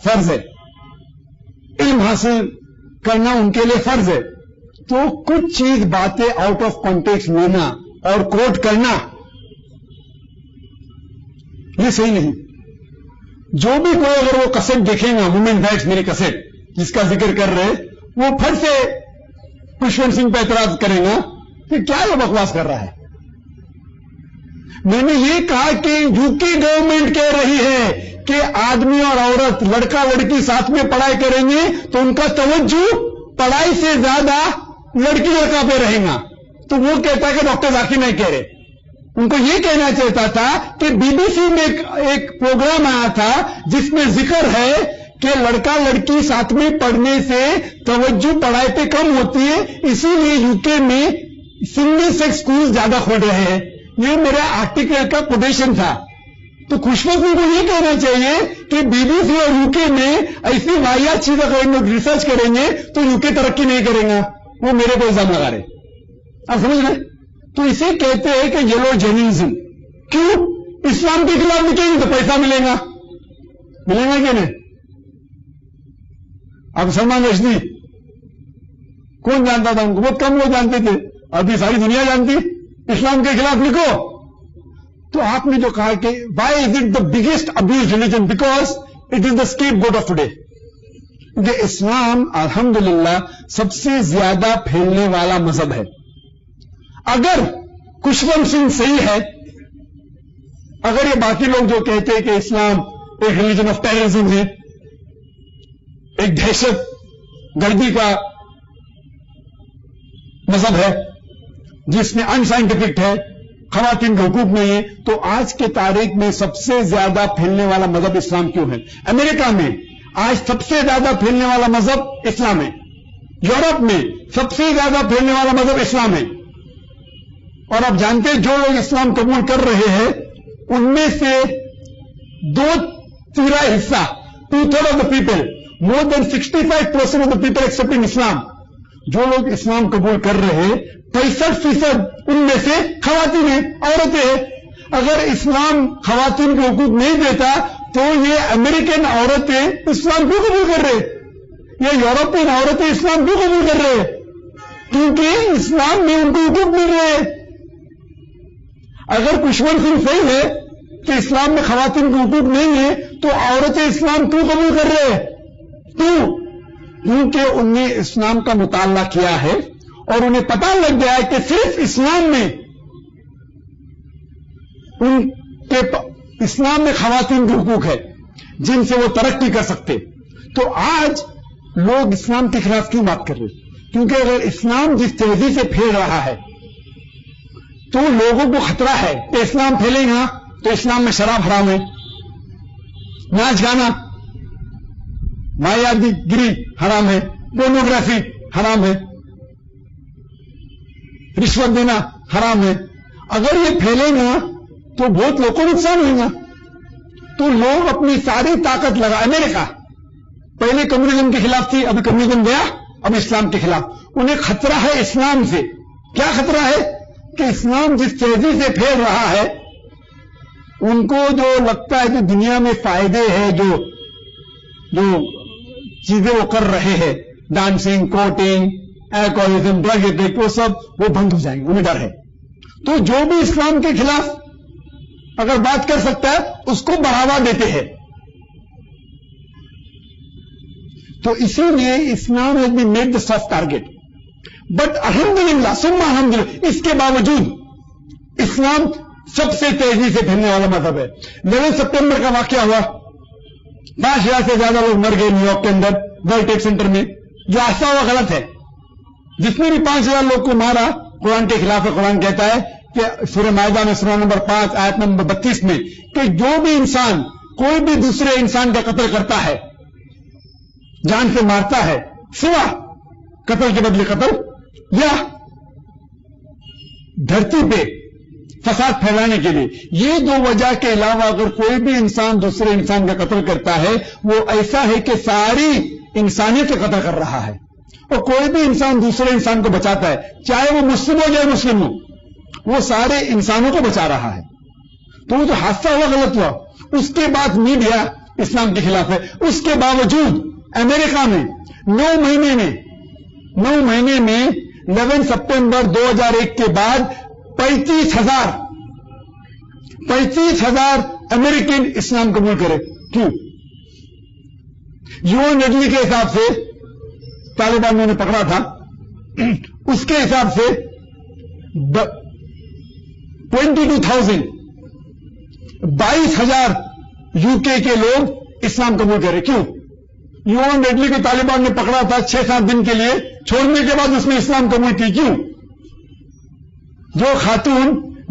فرض ہے, علم حاصل کرنا ان کے لیے فرض ہے. تو کچھ چیز باتیں آؤٹ آف کانٹیکسٹ لینا اور کوٹ کرنا یہ صحیح نہیں. جو بھی کوئی اگر وہ کسٹ دیکھیں گا, وومن رائٹس میری کسٹ جس کا ذکر کر رہے, وہ پھر سے کشونت سنگھ پہ اعتراض کریں گا کہ کیا یہ بکواس کر رہا ہے. میں نے یہ کہا کہ یو کے گورنمنٹ کہہ رہی ہے کہ آدمی اور عورت, لڑکا لڑکی ساتھ میں پڑھائی کریں گے تو ان کا توجہ پڑھائی سے زیادہ لڑکی لڑکا پہ رہے گا. تو وہ کہتا ہے کہ ڈاکٹر ذاکر نائک کہہ رہے, ان کو یہ کہنا چاہتا تھا کہ بی بی سی میں ایک پروگرام آیا تھا جس میں ذکر ہے کہ لڑکا لڑکی ساتھ میں پڑھنے سے توجہ پڑھائی پہ کم ہوتی ہے, اسی لیے یو کے میں سنگل سیکس اسکول زیادہ کھول رہے ہیں. یہ میرا آرٹیکل کا کوٹیشن تھا. تو کشونت سنگھ کو یہ کہنا چاہیے کہ بی بی سی اور یو کے میں ایسی واحد چیز اگر ان لوگ ریسرچ کریں گے تو یو کے ترقی نہیں کریں گا. وہ میرے کو الزام لگا رہے, آپ سمجھ رہے؟ تو اسے کہتے ہیں کہ یلو جرنلزم. کیوں؟ اسلام کے خلاف لکھیں گے تو پیسہ ملے گا کہ نہیں؟ اب سلمان رشدی کون جانتا تھا ان کو؟ بہت کم لوگ جانتے تھے, ابھی ساری دنیا جانتی. اسلام کے خلاف لکھو تو آپ نے جو کہا کہ why is it the biggest abuse religion? Because it is the scapegoat of today. کیونکہ اسلام الحمدللہ سب سے زیادہ پھیلنے والا مذہب ہے. اگر خوشونت سنگھ صحیح ہے، اگر یہ باقی لوگ جو کہتے ہیں کہ اسلام ایک ریلیجن آف ٹیررزم ہے، ایک دہشت گردی کا مذہب ہے جس میں انسائنٹیفک ہے، خواتین کے حقوق نہیں ہے، تو آج کے تاریخ میں سب سے زیادہ پھیلنے والا مذہب اسلام کیوں ہے؟ امریکہ میں آج سب سے زیادہ پھیلنے والا مذہب اسلام ہے. یورپ میں سب سے زیادہ پھیلنے والا مذہب اسلام ہے. اور آپ جانتے ہیں جو لوگ اسلام قبول کر رہے ہیں ان میں سے 2/3 حصہ 2/3 of the people, more than 65% of the people excepting Islam, جو لوگ اسلام قبول کر رہے ہیں 65% ان میں سے خواتین ہیں، عورتیں ہیں. اگر اسلام خواتین کے حقوق نہیں دیتا تو یہ امریکن عورتیں اسلام کیوں قبول کر رہے؟ یہ یورپین عورتیں اسلام کیوں قبول کر رہے؟ کیونکہ اسلام میں ان کو حقوق مل رہے ہیں. اگر خوشونت سنگھ صحیح ہے کہ اسلام میں خواتین کے حقوق نہیں ہے تو عورتیں اسلام کیوں قبول کر رہے ہیں؟ کیوں؟ کیونکہ انہوں نے اسلام کا مطالعہ کیا ہے اور انہیں پتہ لگ گیا ہے کہ صرف اسلام میں اسلام میں خواتین کے حقوق ہے جن سے وہ ترقی کر سکتے. تو آج لوگ اسلام کے خلاف کیوں بات کر رہے ہیں؟ کیونکہ اگر اسلام جس تیزی سے پھیل رہا ہے تو لوگوں کو خطرہ ہے کہ اسلام پھیلے گا تو اسلام میں شراب حرام ہے، ناچ گانا مایاوتی گری حرام ہے، پورنوگرافی حرام ہے، رشوت دینا حرام ہے. اگر یہ پھیلے گا تو بہت لوگوں کو نقصان ہوگا. تو لوگ اپنی ساری طاقت لگا. امریکہ پہلے کمیونزم کے خلاف تھی، ابھی کمیونزم گیا، اب اسلام کے خلاف. انہیں خطرہ ہے اسلام سے. کیا خطرہ ہے؟ کہ اسلام جس تیزی سے پھیل رہا ہے ان کو جو لگتا ہے کہ دنیا میں فائدے ہیں، جو چیزیں وہ کر رہے ہیں، ڈانسنگ، کوٹنگ، الکوہولزم، ڈرگ ایڈکٹ، وہ سب وہ بند ہو جائیں گے. انہیں ڈر ہے. تو جو بھی اسلام کے خلاف اگر بات کر سکتا ہے اس کو بڑھاوا دیتے ہیں. تو اسی لیے Islam has been made the soft target. But الحمدللہ ثم الحمدللہ اس کے باوجود اسلام سب سے تیزی سے پھیلنے والا مذہب ہے. 11 سپٹمبر کا واقعہ ہوا، 5,000 سے زیادہ لوگ مر گئے نیو یارک کے اندر ورلڈ ٹریڈ سینٹر میں. جو ایسا ہوا غلط ہے. جس نے بھی 5,000 لوگ کو مارا قرآن کے خلاف ہے. قرآن کہتا ہے کہ سورہ مائدہ میں سورہ نمبر 5 آیت نمبر 32 میں کہ جو بھی انسان کوئی بھی دوسرے انسان کا قتل کرتا ہے، جان سے مارتا ہے، سوا قتل کے بدلے قتل یا دھرتی پہ فساد پھیلانے کے لیے، یہ 2 وجہ کے علاوہ اگر کوئی بھی انسان دوسرے انسان کا قتل کرتا ہے وہ ایسا ہے کہ ساری انسانیت کا قتل کر رہا ہے. اور کوئی بھی انسان دوسرے انسان کو بچاتا ہے، چاہے وہ مسلم ہو یا مسلم ہو، وہ سارے انسانوں کو بچا رہا ہے. تو وہ جو حادثہ ہوا غلط ہوا. اس کے بعد میڈیا اسلام کے خلاف ہے. اس کے باوجود امریکہ میں 9 مہینے میں 11 سپٹمبر 2001 کے بعد 35,000 امریکن اسلام قبول کرے. کیوں؟ یون ریڈلی کے حساب سے طالبان نے پکڑا تھا، اس کے حساب سے 22,000 یو کے لوگ اسلام قبول کرے. کیوں؟ یون ریڈلی کو طالبان نے پکڑا تھا 6-7 دن کے لیے، چھوڑنے کے بعد اس نے اسلام قبول کی. کیوں؟ جو خاتون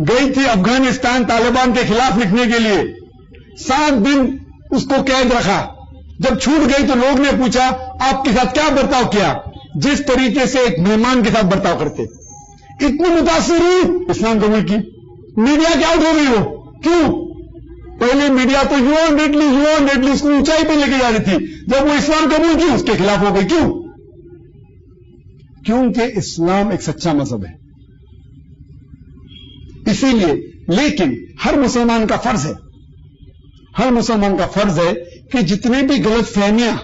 گئی تھی افغانستان طالبان کے خلاف لکھنے کے لیے، 7 دن اس کو قید رکھا. جب چھوٹ گئی تو لوگ نے پوچھا آپ کے ساتھ کیا برتاؤ کیا؟ جس طریقے سے ایک مہمان کے ساتھ برتاؤ کرتے. اتنی متاثر ہوئی، اسلام قبول کی. میڈیا کیا اٹھ ہو گئی وہ. کیوں؟ پہلے میڈیا تو یون ریڈلی اس کو اونچائی پہ لے کے جا رہی تھی. جب وہ اسلام قبول کی اس کے خلاف ہو گئی. کیوں؟ کیونکہ اسلام ایک سچا مذہب ہے. اسی لیے لیکن ہر مسلمان کا فرض ہے کہ جتنے بھی غلط فہمیاں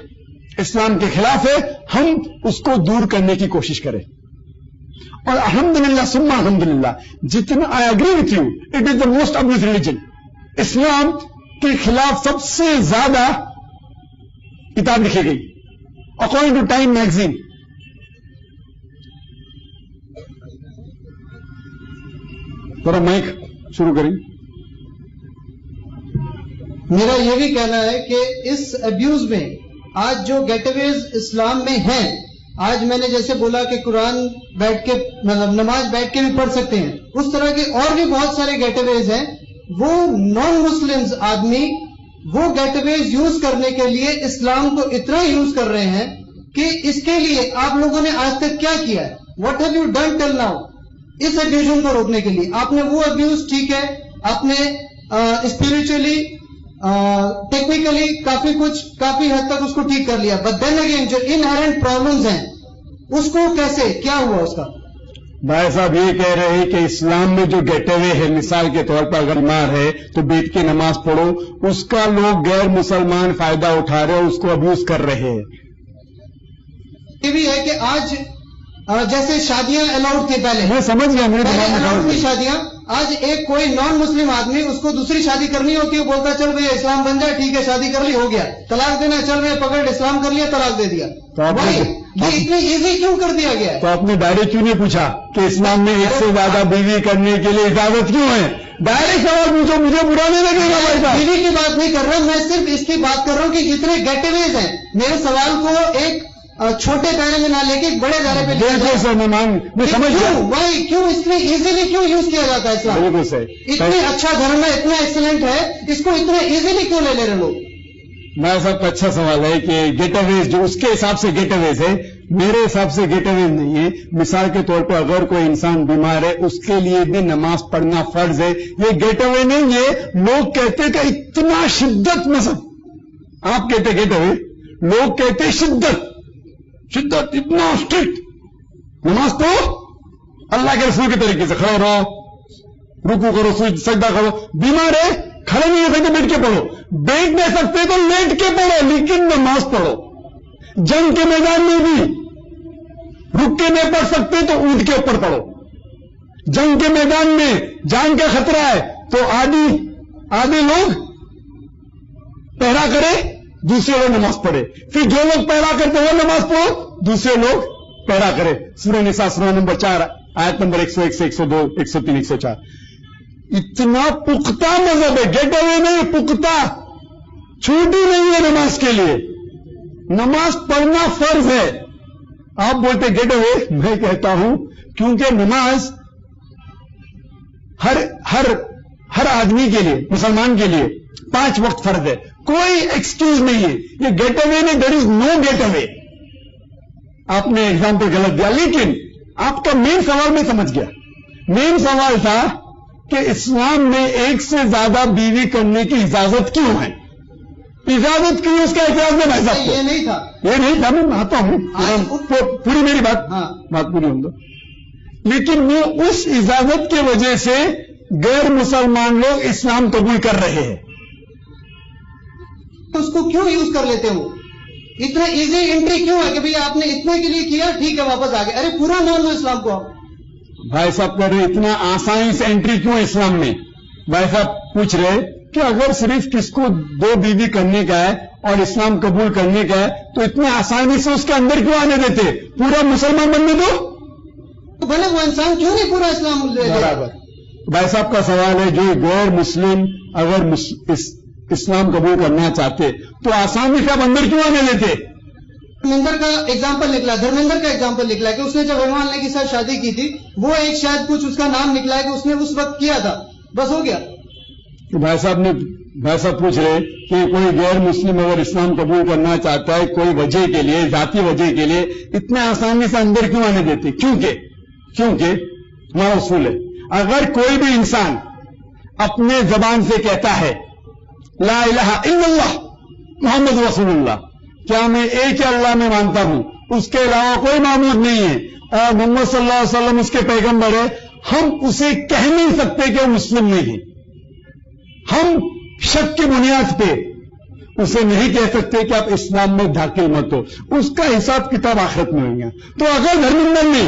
اسلام کے خلاف ہے ہم اس کو دور کرنے کی کوشش کریں. اور الحمدللہ ثم الحمدللہ جتنا I agree with you it is the most abused religion. اسلام کے خلاف سب سے زیادہ کتاب لکھی گئی اکارڈنگ ٹو ٹائم میگزین. ذرا مائک شروع کریں. میرا یہ بھی کہنا ہے کہ اس ابیوز میں آج جو گیٹ اویز اسلام میں ہیں، آج میں نے جیسے بولا کہ قرآن بیٹھ کے مطلب نماز بیٹھ کے بھی پڑھ سکتے ہیں، اس طرح کے اور بھی بہت سارے گیٹ اویز ہیں. وہ نان مسلمز آدمی وہ گیٹ اویز یوز کرنے کے لیے اسلام کو اتنا یوز کر رہے ہیں کہ اس کے لیے آپ لوگوں نے آج تک کیا کیا ہے؟ What have you done till now? اس ابیوژن کو روکنے کے لیے آپ نے وہ ابیوز، ٹھیک ہے آپ نے اسپرچولی ٹیکنیکلی کافی حد تک اس کو ٹھیک کر لیا، بٹ دین اگین جو انہیرنٹ پرابلمز ہیں اس کو کیسے کیا ہوا اس کا؟ بھائی صاحب یہ کہہ رہے ہیں کہ اسلام میں جو گیٹ اوے ہے، مثال کے طور پر اگر بیمار ہے تو بیٹھ کے نماز پڑھو، اس کا لوگ غیر مسلمان فائدہ اٹھا رہے ہیں، اس کو ابیوز کر رہے ہیں. یہ بھی ہے کہ آج جیسے شادیاں الاؤڈ تھی پہلے، میں سمجھ گیا، میرے دماغ میں شادیاں، آج ایک کوئی نان مسلم آدمی اس کو دوسری شادی کرنی ہوتی ہے، بولتا چل بھائی اسلام بن جائے، ٹھیک ہے شادی کر لی، ہو گیا. طلاق دینا، چل رہے پکڑ اسلام کر لیا، طلاق دے دیا. یہ اتنی ایزی کیوں کر دیا گیا ہے؟ تو آپ نے ڈائریکٹ کیوں نہیں پوچھا کہ اسلام میں ایک سے زیادہ بیوی کرنے کے لیے اجازت کیوں ہے؟ ڈائریکٹ سوال پوچھو، مجھے برا نہیں لگے گا بھائی صاحب. بیوی کی بات نہیں کر رہا، میں صرف اس کی بات کر رہا ہوں کہ جتنے گیٹ اویز ہیں، میرے سوال کو ایک چھوٹے دائرے میں نہ لے کے ایک بڑے دائرے پہ بالکل سر، میں سمجھ گیا. بھائی کیوں اس میں ایزیلی کیوں یوز کیا جاتا ہے اسلام؟ بالکل سر، اتنے اچھا دھرم ہے، اتنا ایکسلنٹ ہے، اس کو اتنا ایزیلی کیوں لے رہے لوگ؟ میرا صاحب کا اچھا سوال ہے کہ گیٹ اویز جو اس کے حساب سے گیٹ اویز ہے، میرے حساب سے گیٹ اویز نہیں ہے. مثال کے طور پر اگر کوئی انسان بیمار ہے اس کے لیے بھی نماز پڑھنا فرض ہے، یہ گیٹ اوے نہیں. یہ لوگ کہتے کہ اتنا شدت مذہب، آپ کہتے گیٹ اوے، لوگ کہتے شدت اتنا اسٹرکٹ. نماز پڑھو اللہ کے رسول کے طریقے سے، کھڑے رہو، رکو کرو، سجدہ کرو. بیمار ہے کھڑے نہیں ہو سکتے بیٹھ کے پڑھو، بیٹھ نہیں سکتے تو لیٹ کے پڑھو، لیکن نماز پڑھو. جنگ کے میدان میں بھی رک کے نہیں پڑھ سکتے تو اونٹ کے اوپر پڑھو. جنگ کے میدان میں جان کا خطرہ ہے تو آدھی لوگ پہرا کرے، دوسرے لوگ نماز پڑھے. پھر جو لوگ پہرا کرتے وہ نماز پڑھو، دوسرے لوگ پہرا کرے. سورہ نساء سورہ نمبر 4 آیت نمبر 101 سے 102 103 104. اتنا پختہ مذہب ہے، گیٹ اوے نہیں، پختہ. چھوٹی نہیں ہے نماز کے لیے، نماز پڑھنا فرض ہے. آپ بولتے گیٹ اوے، میں کہتا ہوں کیونکہ نماز ہر آدمی کے لیے، مسلمان کے لیے 5 وقت فرض ہے، کوئی ایکسکیوز نہیں ہے. یہ گیٹ اوے نہیں، دیر از نو گیٹ اوے. آپ نے ایگزامپل غلط دیا، لیکن آپ کا مین سوال میں سمجھ گیا. مین سوال تھا کہ اسلام میں ایک سے زیادہ بیوی کرنے کی اجازت کیوں ہے؟ اجازت کیوں؟ اس کا اعتراض میں بھائی صاحب یہ نہیں تھا، یہ نہیں تھا. میں آتا ہوں، پوری میری بات پوری ہوں دو. لیکن وہ اس اجازت کی وجہ سے غیر مسلمان لوگ اسلام قبول کر رہے ہیں. اس کو کیوں یوز کر لیتے ہو؟ اتنا ایزی انٹری کیوں ہے کہ بھئی آپ نے اتنے کے لیے کیا، ٹھیک ہے واپس آ گئے؟ ارے پورا مان لو اسلام کو. آپ بھائی صاحب کہہ رہے اتنا آسانی سے انٹری کیوں اسلام میں؟ بھائی صاحب پوچھ رہے کہ اگر صرف کس کو 2 بیوی کرنے کا ہے اور اسلام قبول کرنے کا ہے تو اتنے آسانی سے اس کے اندر کیوں آنے دیتے؟ پورا مسلمان بننے دو، بھلے وہ انسان کیوں نہیں پورا اسلام لے. برابر. بھائی صاحب کا سوال ہے جو غیر مسلم اگر اسلام قبول کرنا چاہتے تو آسانی سے آپ اندر کیوں آنے دیتے؟ دھرمیندر کا ایگزامپل نکلا، دھرمیندر کا ایگزامپل نکلا کہ اس نے جب ہیما مالنی کے ساتھ شادی کی تھی، وہ ایک شاید کچھ اس کا نام نکلا ہے کہ اس نے اس وقت کیا تھا، بس ہو گیا. بھائی صاحب پوچھ رہے کہ کوئی غیر مسلم اگر اسلام قبول کرنا چاہتا ہے کوئی وجہ کے لیے، ذاتی وجہ کے لیے، اتنے آسانی سے اندر کیوں آنے دیتے؟ کیونکہ ہمارا اصول ہے اگر کوئی بھی انسان اپنے زبان سے کہتا ہے لا الہ الا اللہ محمد رسول اللہ، کیا میں ایک اللہ میں مانتا ہوں، اس کے علاوہ کوئی معبود نہیں ہے اور محمد صلی اللہ علیہ وسلم اس کے پیغمبر ہے، ہم اسے کہہ نہیں سکتے کہ وہ مسلم نہیں ہے. ہم شک کی بنیاد پہ اسے نہیں کہہ سکتے کہ آپ اسلام میں داخل مت ہو، اس کا حساب کتاب آخرت میں ہوگا. تو اگر دھرمیندر نے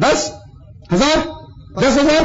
10, 1000, 10,000,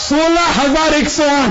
16,108।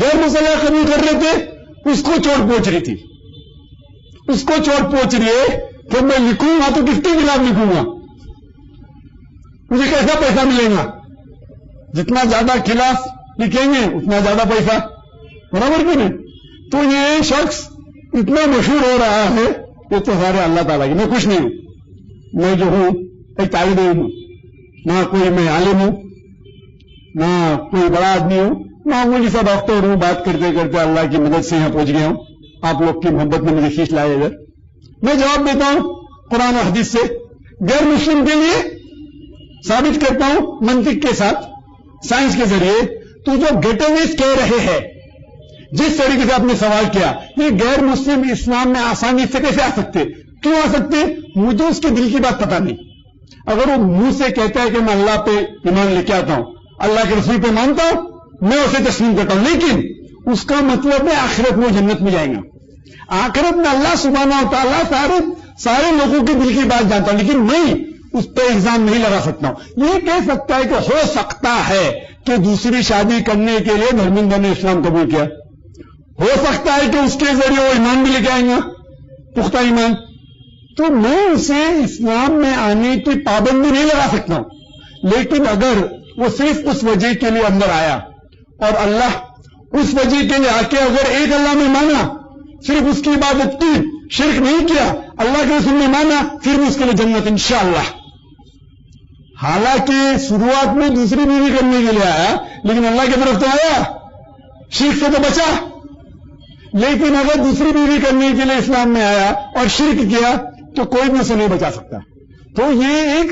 غیر مسلح قبول کر رہے تھے، اس کو چوٹ پہنچ رہی تھی، اس کو چوٹ پہنچ رہی ہے کہ میں لکھوں گا تو کس کے خلاف لکھوں گا، مجھے کیسا پیسہ ملے گا؟ جتنا زیادہ خلاف لکھیں گے اتنا زیادہ پیسہ، برابر کیوں نہیں؟ تو یہ شخص اتنا مشہور ہو رہا ہے، یہ تو سارے اللہ تعالیٰ کی، میں کچھ نہیں ہوں، میں جو ہوں ایک طالب علم ہوں، نہ کوئی میں عالم ہوں، نہ کوئی بڑا آدمی ہوں، معمولی سا ڈاکٹر ہوں، بات کرتے کرتے اللہ کی مدد سے یہاں پہنچ گیا ہوں، آپ لوگ کی محبت میں مجھے کھینچ لایا ادھر۔ میں جواب دیتا ہوں قرآن و حدیث سے، غیر مسلم کے لیے ثابت کرتا ہوں منطق کے ساتھ، سائنس کے ذریعے۔ تو جو گیٹ اویز کہہ رہے ہیں، جس طریقے سے آپ نے سوال کیا، یہ غیر مسلم اسلام میں آسانی سے کیسے آ سکتے؟ کیوں آ سکتے؟ مجھے اس کے دل کی بات پتا نہیں۔ اگر وہ منہ سے کہتا ہے کہ میں اللہ پہ ایمان لے کے آتا ہوں، اللہ کے رسول پہ مانتا ہوں، میں اسے تسلیم کرتا ہوں، لیکن اس کا مطلب ہے آخرت میں جنت میں جائیں گا۔ آخرت میں اللہ سبحانہ و تعالیٰ سارے لوگوں کے دل کی بات جانتا ہوں، لیکن میں اس پہ الزام نہیں لگا سکتا ہوں۔ یہ کہہ سکتا ہے کہ ہو سکتا ہے کہ دوسری شادی کرنے کے لیے دھرمیندر نے اسلام قبول کیا، ہو سکتا ہے کہ اس کے ذریعے وہ ایمان بھی لے کے آئیں گا، پختہ ایمان، تو میں اسے اسلام میں آنے کی پابندی نہیں لگا سکتا ہوں۔ لیکن اگر وہ صرف اس وجہ کے لیے اندر آیا اور اللہ اس وجہ کے لیے آ کے اگر ایک اللہ میں مانا، صرف اس کی عبادت کی، شرک نہیں کیا، اللہ کے رسول نے مانا، پھر بھی اس کے لیے جنت انشاءاللہ۔ حالانکہ شروعات میں دوسری بیوی کرنے کے لیے آیا، لیکن اللہ کی طرف تو آیا، شرک سے تو بچا۔ لیکن اگر دوسری بیوی کرنے کے لیے اسلام میں آیا اور شرک کیا تو کوئی بھی اسے نہیں بچا سکتا۔ تو یہ ایک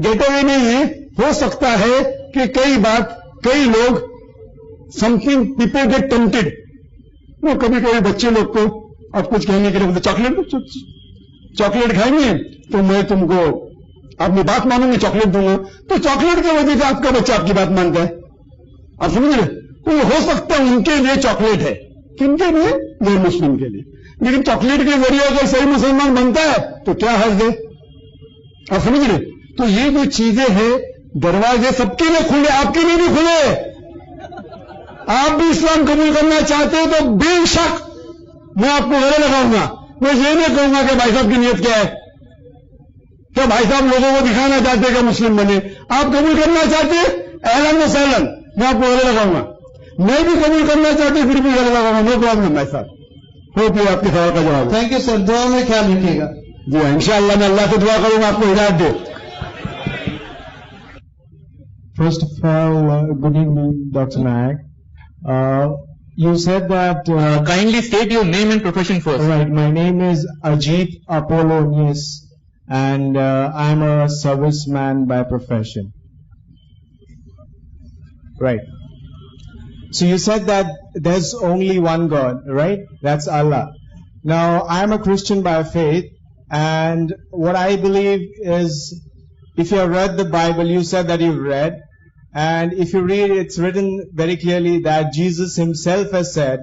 گیٹ اوے نہیں ہے۔ ہو سکتا ہے کہ کئی لوگ سم تھنگ پیپل گیٹ ٹیمپٹڈ، وہ کبھی کبھی بچے لوگ کو اب کچھ کہنے کے لیے بولتے چاکلیٹ کھائیں گے تو میں تم کو اپنی بات مانوں گی، چاکلیٹ دوں گا، تو چاکلیٹ کی وجہ سے آپ کا بچہ آپ کی بات مانتا ہے، آپ سمجھ رہے؟ تو یہ ہو سکتا ہے ان کے لیے چاکلیٹ ہے، کن کے لیے؟ غیر مسلم کے لیے۔ لیکن چاکلیٹ کے ذریعے اگر صحیح مسلمان بنتا ہے تو کیا حرج ہے؟ آپ سمجھ رہے؟ تو یہ جو چیزیں ہیں، دروازے سب کے لیے کھلے، آپ کے لیے بھی کھلے۔ آپ بھی اسلام قبول کرنا چاہتے ہو تو بے شک میں آپ کو گلے لگاؤں گا، میں یہ نہیں کہوں گا کہ بھائی صاحب کی نیت کیا ہے، کہ بھائی صاحب لوگوں کو دکھانا چاہتے کہ مسلم بنے۔ آپ قبول کرنا چاہتے اہلاً و سہلاً، میں آپ کو گلے لگاؤں گا۔ میں بھی قبول کرنا چاہتے پھر بھی گلے لگاؤں گا، نو پرابلم بھائی صاحب۔ ہوپ یہ آپ کے سوال کا جواب۔ تھینک یو سر، دعا میں خیال رکھیے گا۔ جی انشاءاللہ میں اللہ سے دعا کروں گا آپ کو ہدایت دے۔ First of all, good evening, Dr. Nayak. You said that... kindly state your name and profession first. Right, my name is Ajit Apollonius, and I'm a serviceman by profession. Right. So you said that there's only one God, right? That's Allah. Now, I'm a Christian by faith, and what I believe is, if you have read the Bible, you said that you've read, and if you read, it's written very clearly that Jesus himself has said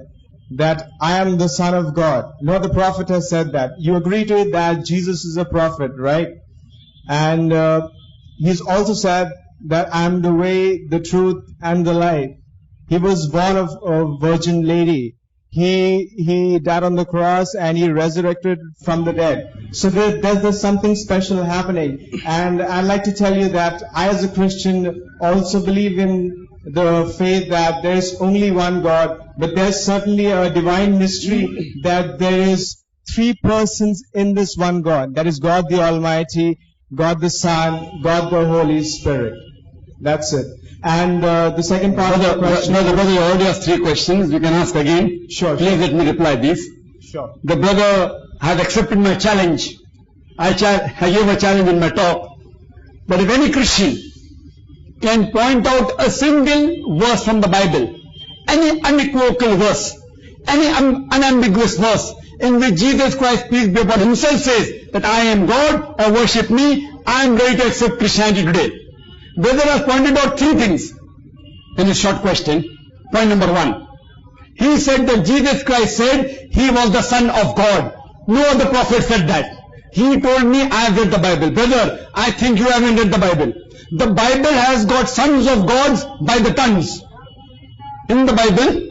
that I am the Son of God. No, the prophet has said that. You agree to it that Jesus is a prophet, right? And he's also said that I am the way, the truth, and the life. He was born of a virgin lady. He died on the cross and he resurrected from the dead. So there's something special happening. And I'd like to tell you that I as a Christian also believe in the faith that there's only one God, but there's certainly a divine mystery that there is three persons in this one God. That is God the Almighty, God the Son, God the Holy Spirit. That's it. And the second part of the question... No, the brother already asked 3 questions. You can ask again. Sure. Please let me reply these. Sure. The brother has accepted my challenge. I gave a challenge in my talk. But if any Christian can point out a single verse from the Bible, any unequivocal verse, any unambiguous verse, in which Jesus Christ, peace be upon himself, says that I am God or worship me, I am ready to accept Christianity today. Brother has pointed out 3 things in his short question. Point number 1. He said that Jesus Christ said he was the Son of God. No other prophet said that. He told me I have read the Bible. Brother, I think you haven't read the Bible. The Bible has got sons of gods by the tons. In the Bible,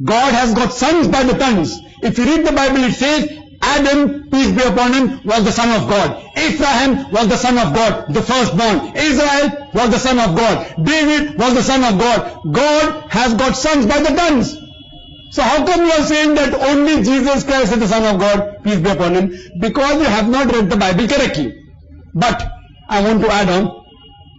God has got sons by the tons. If you read the Bible, it says, Adam, peace be upon him, was the son of God. Abraham was the son of God, the firstborn. Israel was the son of God. David was the son of God. God has got sons by the tons. So how come you are saying that only Jesus Christ is the son of God, peace be upon him? Because you have not read the Bible correctly. But I want to add on.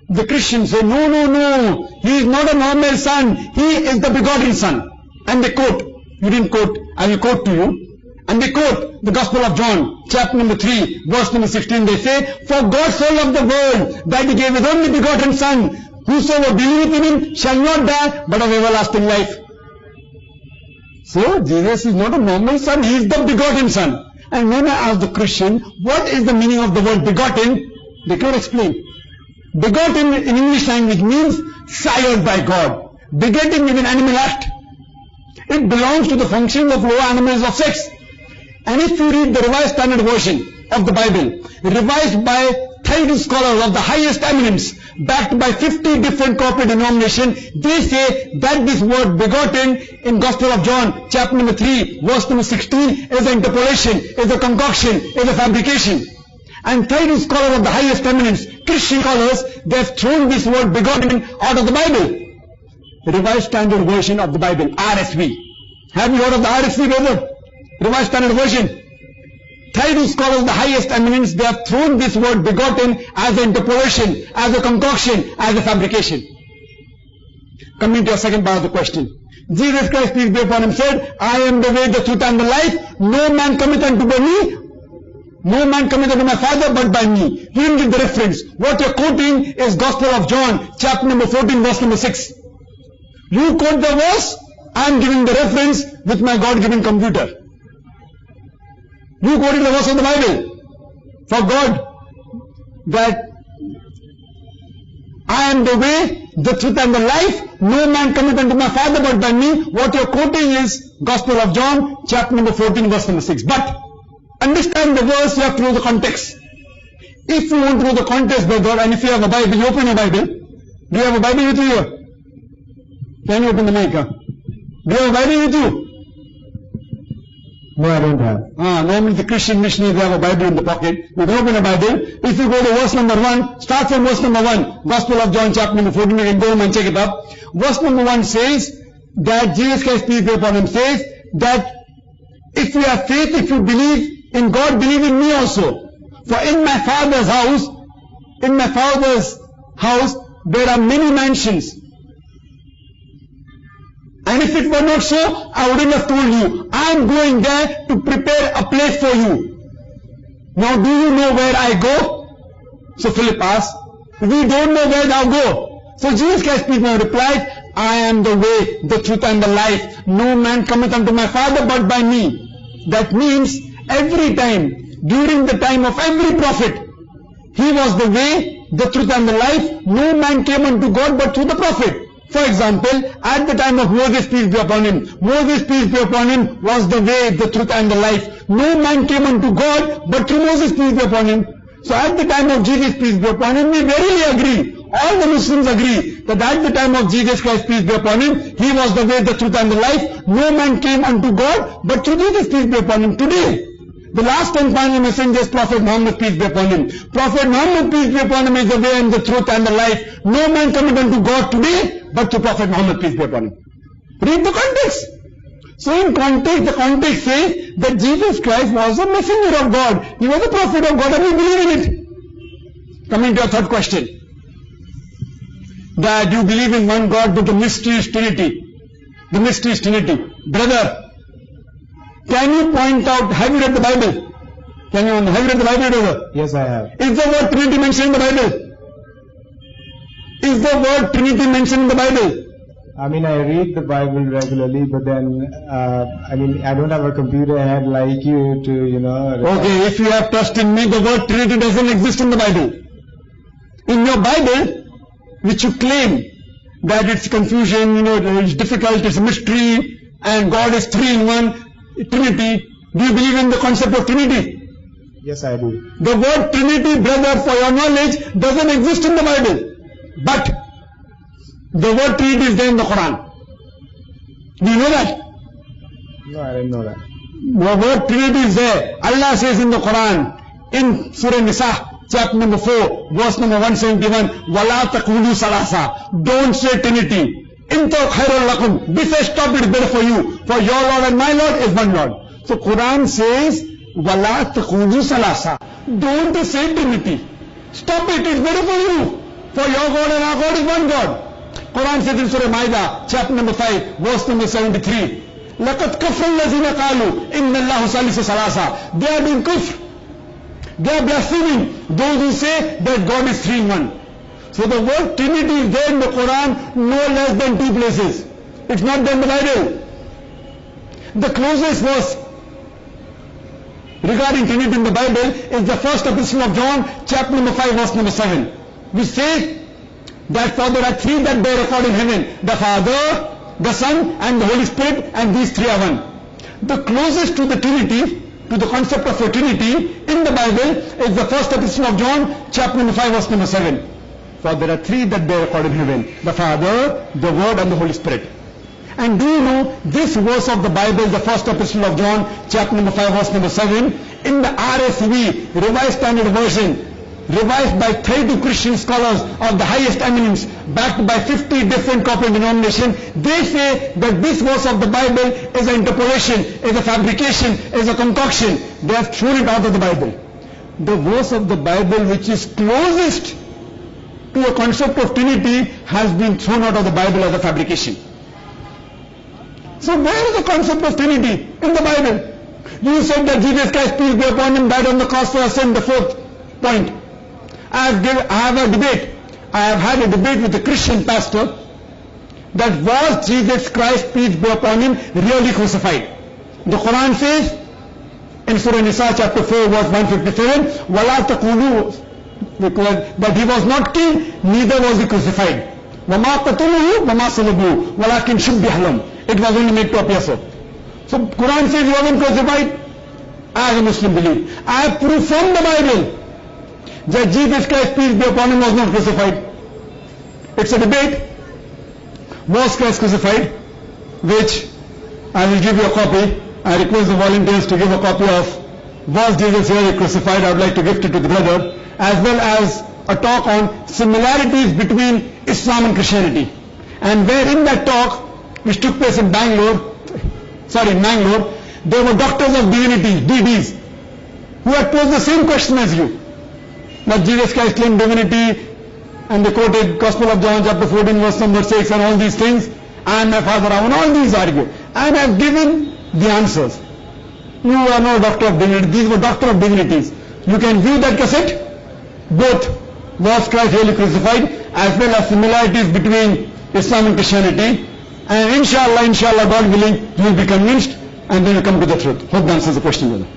The Christians say, no, he is not a normal son. He is the begotten son. And they quote, you didn't quote, I will quote to you. And they quote the Gospel of John, chapter number 3, verse number 16. They say, for God so loved the world that he gave his only begotten son. Whosoever believeth in him shall not die, but have everlasting life. So Jesus is not a normal son, he is the begotten son. And when I ask the Christian, what is the meaning of the word begotten? They cannot explain. Begotten in English language means sired by God. Begetting is an animal act. It belongs to the function of lower animals of sex. And if you read the Revised Standard Version of the Bible, revised by 30 scholars of the highest eminence, backed by 50 different corporate denominations, they say that this word begotten in Gospel of John, chapter number 3, verse number 16, is an interpolation, is a concoction, is a fabrication. And 30 scholars of the highest eminence, Christian scholars, they have thrown this word begotten out of the Bible. Revised Standard Version of the Bible, RSV. Have you heard of the RSV, brother? Revised Standard Version. 30 scholars of the highest eminence, they have thrown this word begotten as an interpolation, as a concoction, as a fabrication. Coming to your second part of the question. Jesus Christ, peace be upon him, said, I am the way, the truth and the life. No man cometh unto me. No man cometh unto my Father but by me. You didn't give the reference. What you're quoting is Gospel of John, chapter number 14, verse number 6. You quote the verse, I am giving the reference with my God-given computer. You quoted the verse of the Bible. For God, that I am the way, the truth and the life. No man cometh unto my Father but by me. What you're quoting is Gospel of John, chapter number 14, verse number 6. But understand the verse, you have to know the context. If you want to know the context, brother, and if you have a Bible, you open your Bible. Do you have a Bible with you here? Can you open the mic? Do you have a Bible with you? No, I don't have. Normally the Christian missionaries, they have a Bible in the pocket. You can open a Bible. If you go to verse number 1, start from verse number 1. Gospel of John, chapter number 14, you can go home and check it up. Verse number 1 says that Jesus Christ, peace be upon him, says that if you have faith, if you believe in God, believe in me also. For in my Father's house, there are many mansions. And if it were not so, I wouldn't have told you. I am going there to prepare a place for you. Now do you know where I go? So Philip asked, we don't know where thou go. So Jesus Christ replied, I am the way, the truth and the life. No man cometh unto my Father but by me. That means every time, during the time of every prophet, he was the way, the truth and the life. No man came unto God but through the prophet. For example, at the time of Moses, peace be upon him, Moses, peace be upon him, was the way, the truth and the life. No man came unto God but through Moses, peace be upon him. So at the time of Jesus, peace be upon him, we verily agree, all the Muslims agree, that at the time of Jesus Christ, peace be upon him, he was the way, the truth and the life. No man came unto God but through Jesus, peace be upon him. Today, the last and final messenger is Prophet Muhammad, peace be upon him. Prophet Muhammad, peace be upon him, is the way and the truth and the life. No man cometh unto God today but to Prophet Muhammad, peace be upon him. Read the context. So in context, the context says that Jesus Christ was a messenger of God. He was a prophet of God and we believe in it. Coming to your third question. That you believe in one God but the mystery is Trinity. The mystery is Trinity. Brother, can you point out, have you read the Bible? Have you read the Bible, brother? Yes, I have. Is the word Trinity mentioned in the Bible? Is the word Trinity mentioned in the Bible? I mean, I read the Bible regularly, but then, I don't have a computer head like you to, Okay, if you have trust in me, the word Trinity doesn't exist in the Bible. In your Bible, which you claim that it's confusion, it's difficult, it's a mystery, and God is three in one, Trinity, do you believe in the concept of Trinity? Yes, I do. The word Trinity, brother, for your knowledge, doesn't exist in the Bible. But the word Trinity is there in the Quran. Do you know that? No, I didn't know that. The word Trinity is there. Allah says in the Quran, in Surah Nisa, chapter number 4, verse number 171, وَلَا تَقُولُوا ثَلَاثَةً. Don't say Trinity. إِنْتَوْ خَيْرٌ لَكُمْ. Be say, stop it, better for you. For your Lord and my Lord is one Lord. So Quran says, وَلَا تَقُولُوا ثَلَاثَةً. Don't say Trinity. Stop it, it's better for you. For your God and our God is one God. Quran says in Surah Ma'idah, chapter number 5, verse number 73, لَقَدْ كَفْرَ الَّذِينَ قَالُوا إِنَّ اللَّهُ ثَالِثُ ثَلَاثَةٍ. They are doing kufr. They are blaspheming those who say that God is three in one. So the word Trinity is there in the Quran no less than 2 places. It's not there in the Bible. The closest verse regarding Trinity in the Bible is the first epistle of John, chapter number 5, verse number 7. We say that for there are 3 that bear record in heaven: the Father, the Son, and the Holy Spirit, and these 3 are one. The closest to the Trinity, to the concept of a Trinity in the Bible, is the first epistle of John, chapter number 5, verse number 7. For there are 3 that bear record in heaven: the Father, the Word, and the Holy Spirit. And do you know, this verse of the Bible, the first epistle of John, chapter number 5, verse number 7, in the RSV, Revised Standard Version, revised by 32 Christian scholars of the highest eminence, backed by 50 different corporate denominations, they say that this verse of the Bible is an interpolation, is a fabrication, is a concoction. They have thrown it out of the Bible. The verse of the Bible which is closest to a concept of Trinity has been thrown out of the Bible as a fabrication. So where is the concept of Trinity in the Bible? You said that Jesus Christ, peace be upon him, died on the cross for our sin, the 4th point. I have had a debate with a Christian pastor that was Jesus Christ, peace be upon him, really crucified? The Quran says in Surah Nisa chapter 4 verse 157, وَلَا تَقُولُوا, that he was not killed, neither was he crucified. وَمَا قَتُلُوهُ وَمَا صَلَبُوهُ وَلَكِنْ شُبِّهَ لَهُمْ. It was only made to appear so. So Quran says he wasn't crucified. I as a Muslim believe. I have proof from the Bible that Jesus Christ, peace be upon him, was not crucified. It's a debate. Was Christ crucified? Which I will give you a copy. I request the volunteers to give a copy of Was Jesus really crucified? I would like to gift it to the brother, as well as a talk on similarities between Islam and Christianity. And where in that talk, which took place in Mangalore, there were doctors of divinity, DDs, who had posed the same question as you. That Jesus Christ claimed divinity, and they quoted Gospel of John chapter 14 verse number 6 and all these things, and my father Ravan, all these argue. And I have given the answers. You are no doctor of divinity, these were doctor of divinities. You can view that cassette, both was Christ really crucified, as well as similarities between Islam and Christianity. And inshallah, God willing, you will be convinced, and then you come to the truth. Hope that answers the question, brother.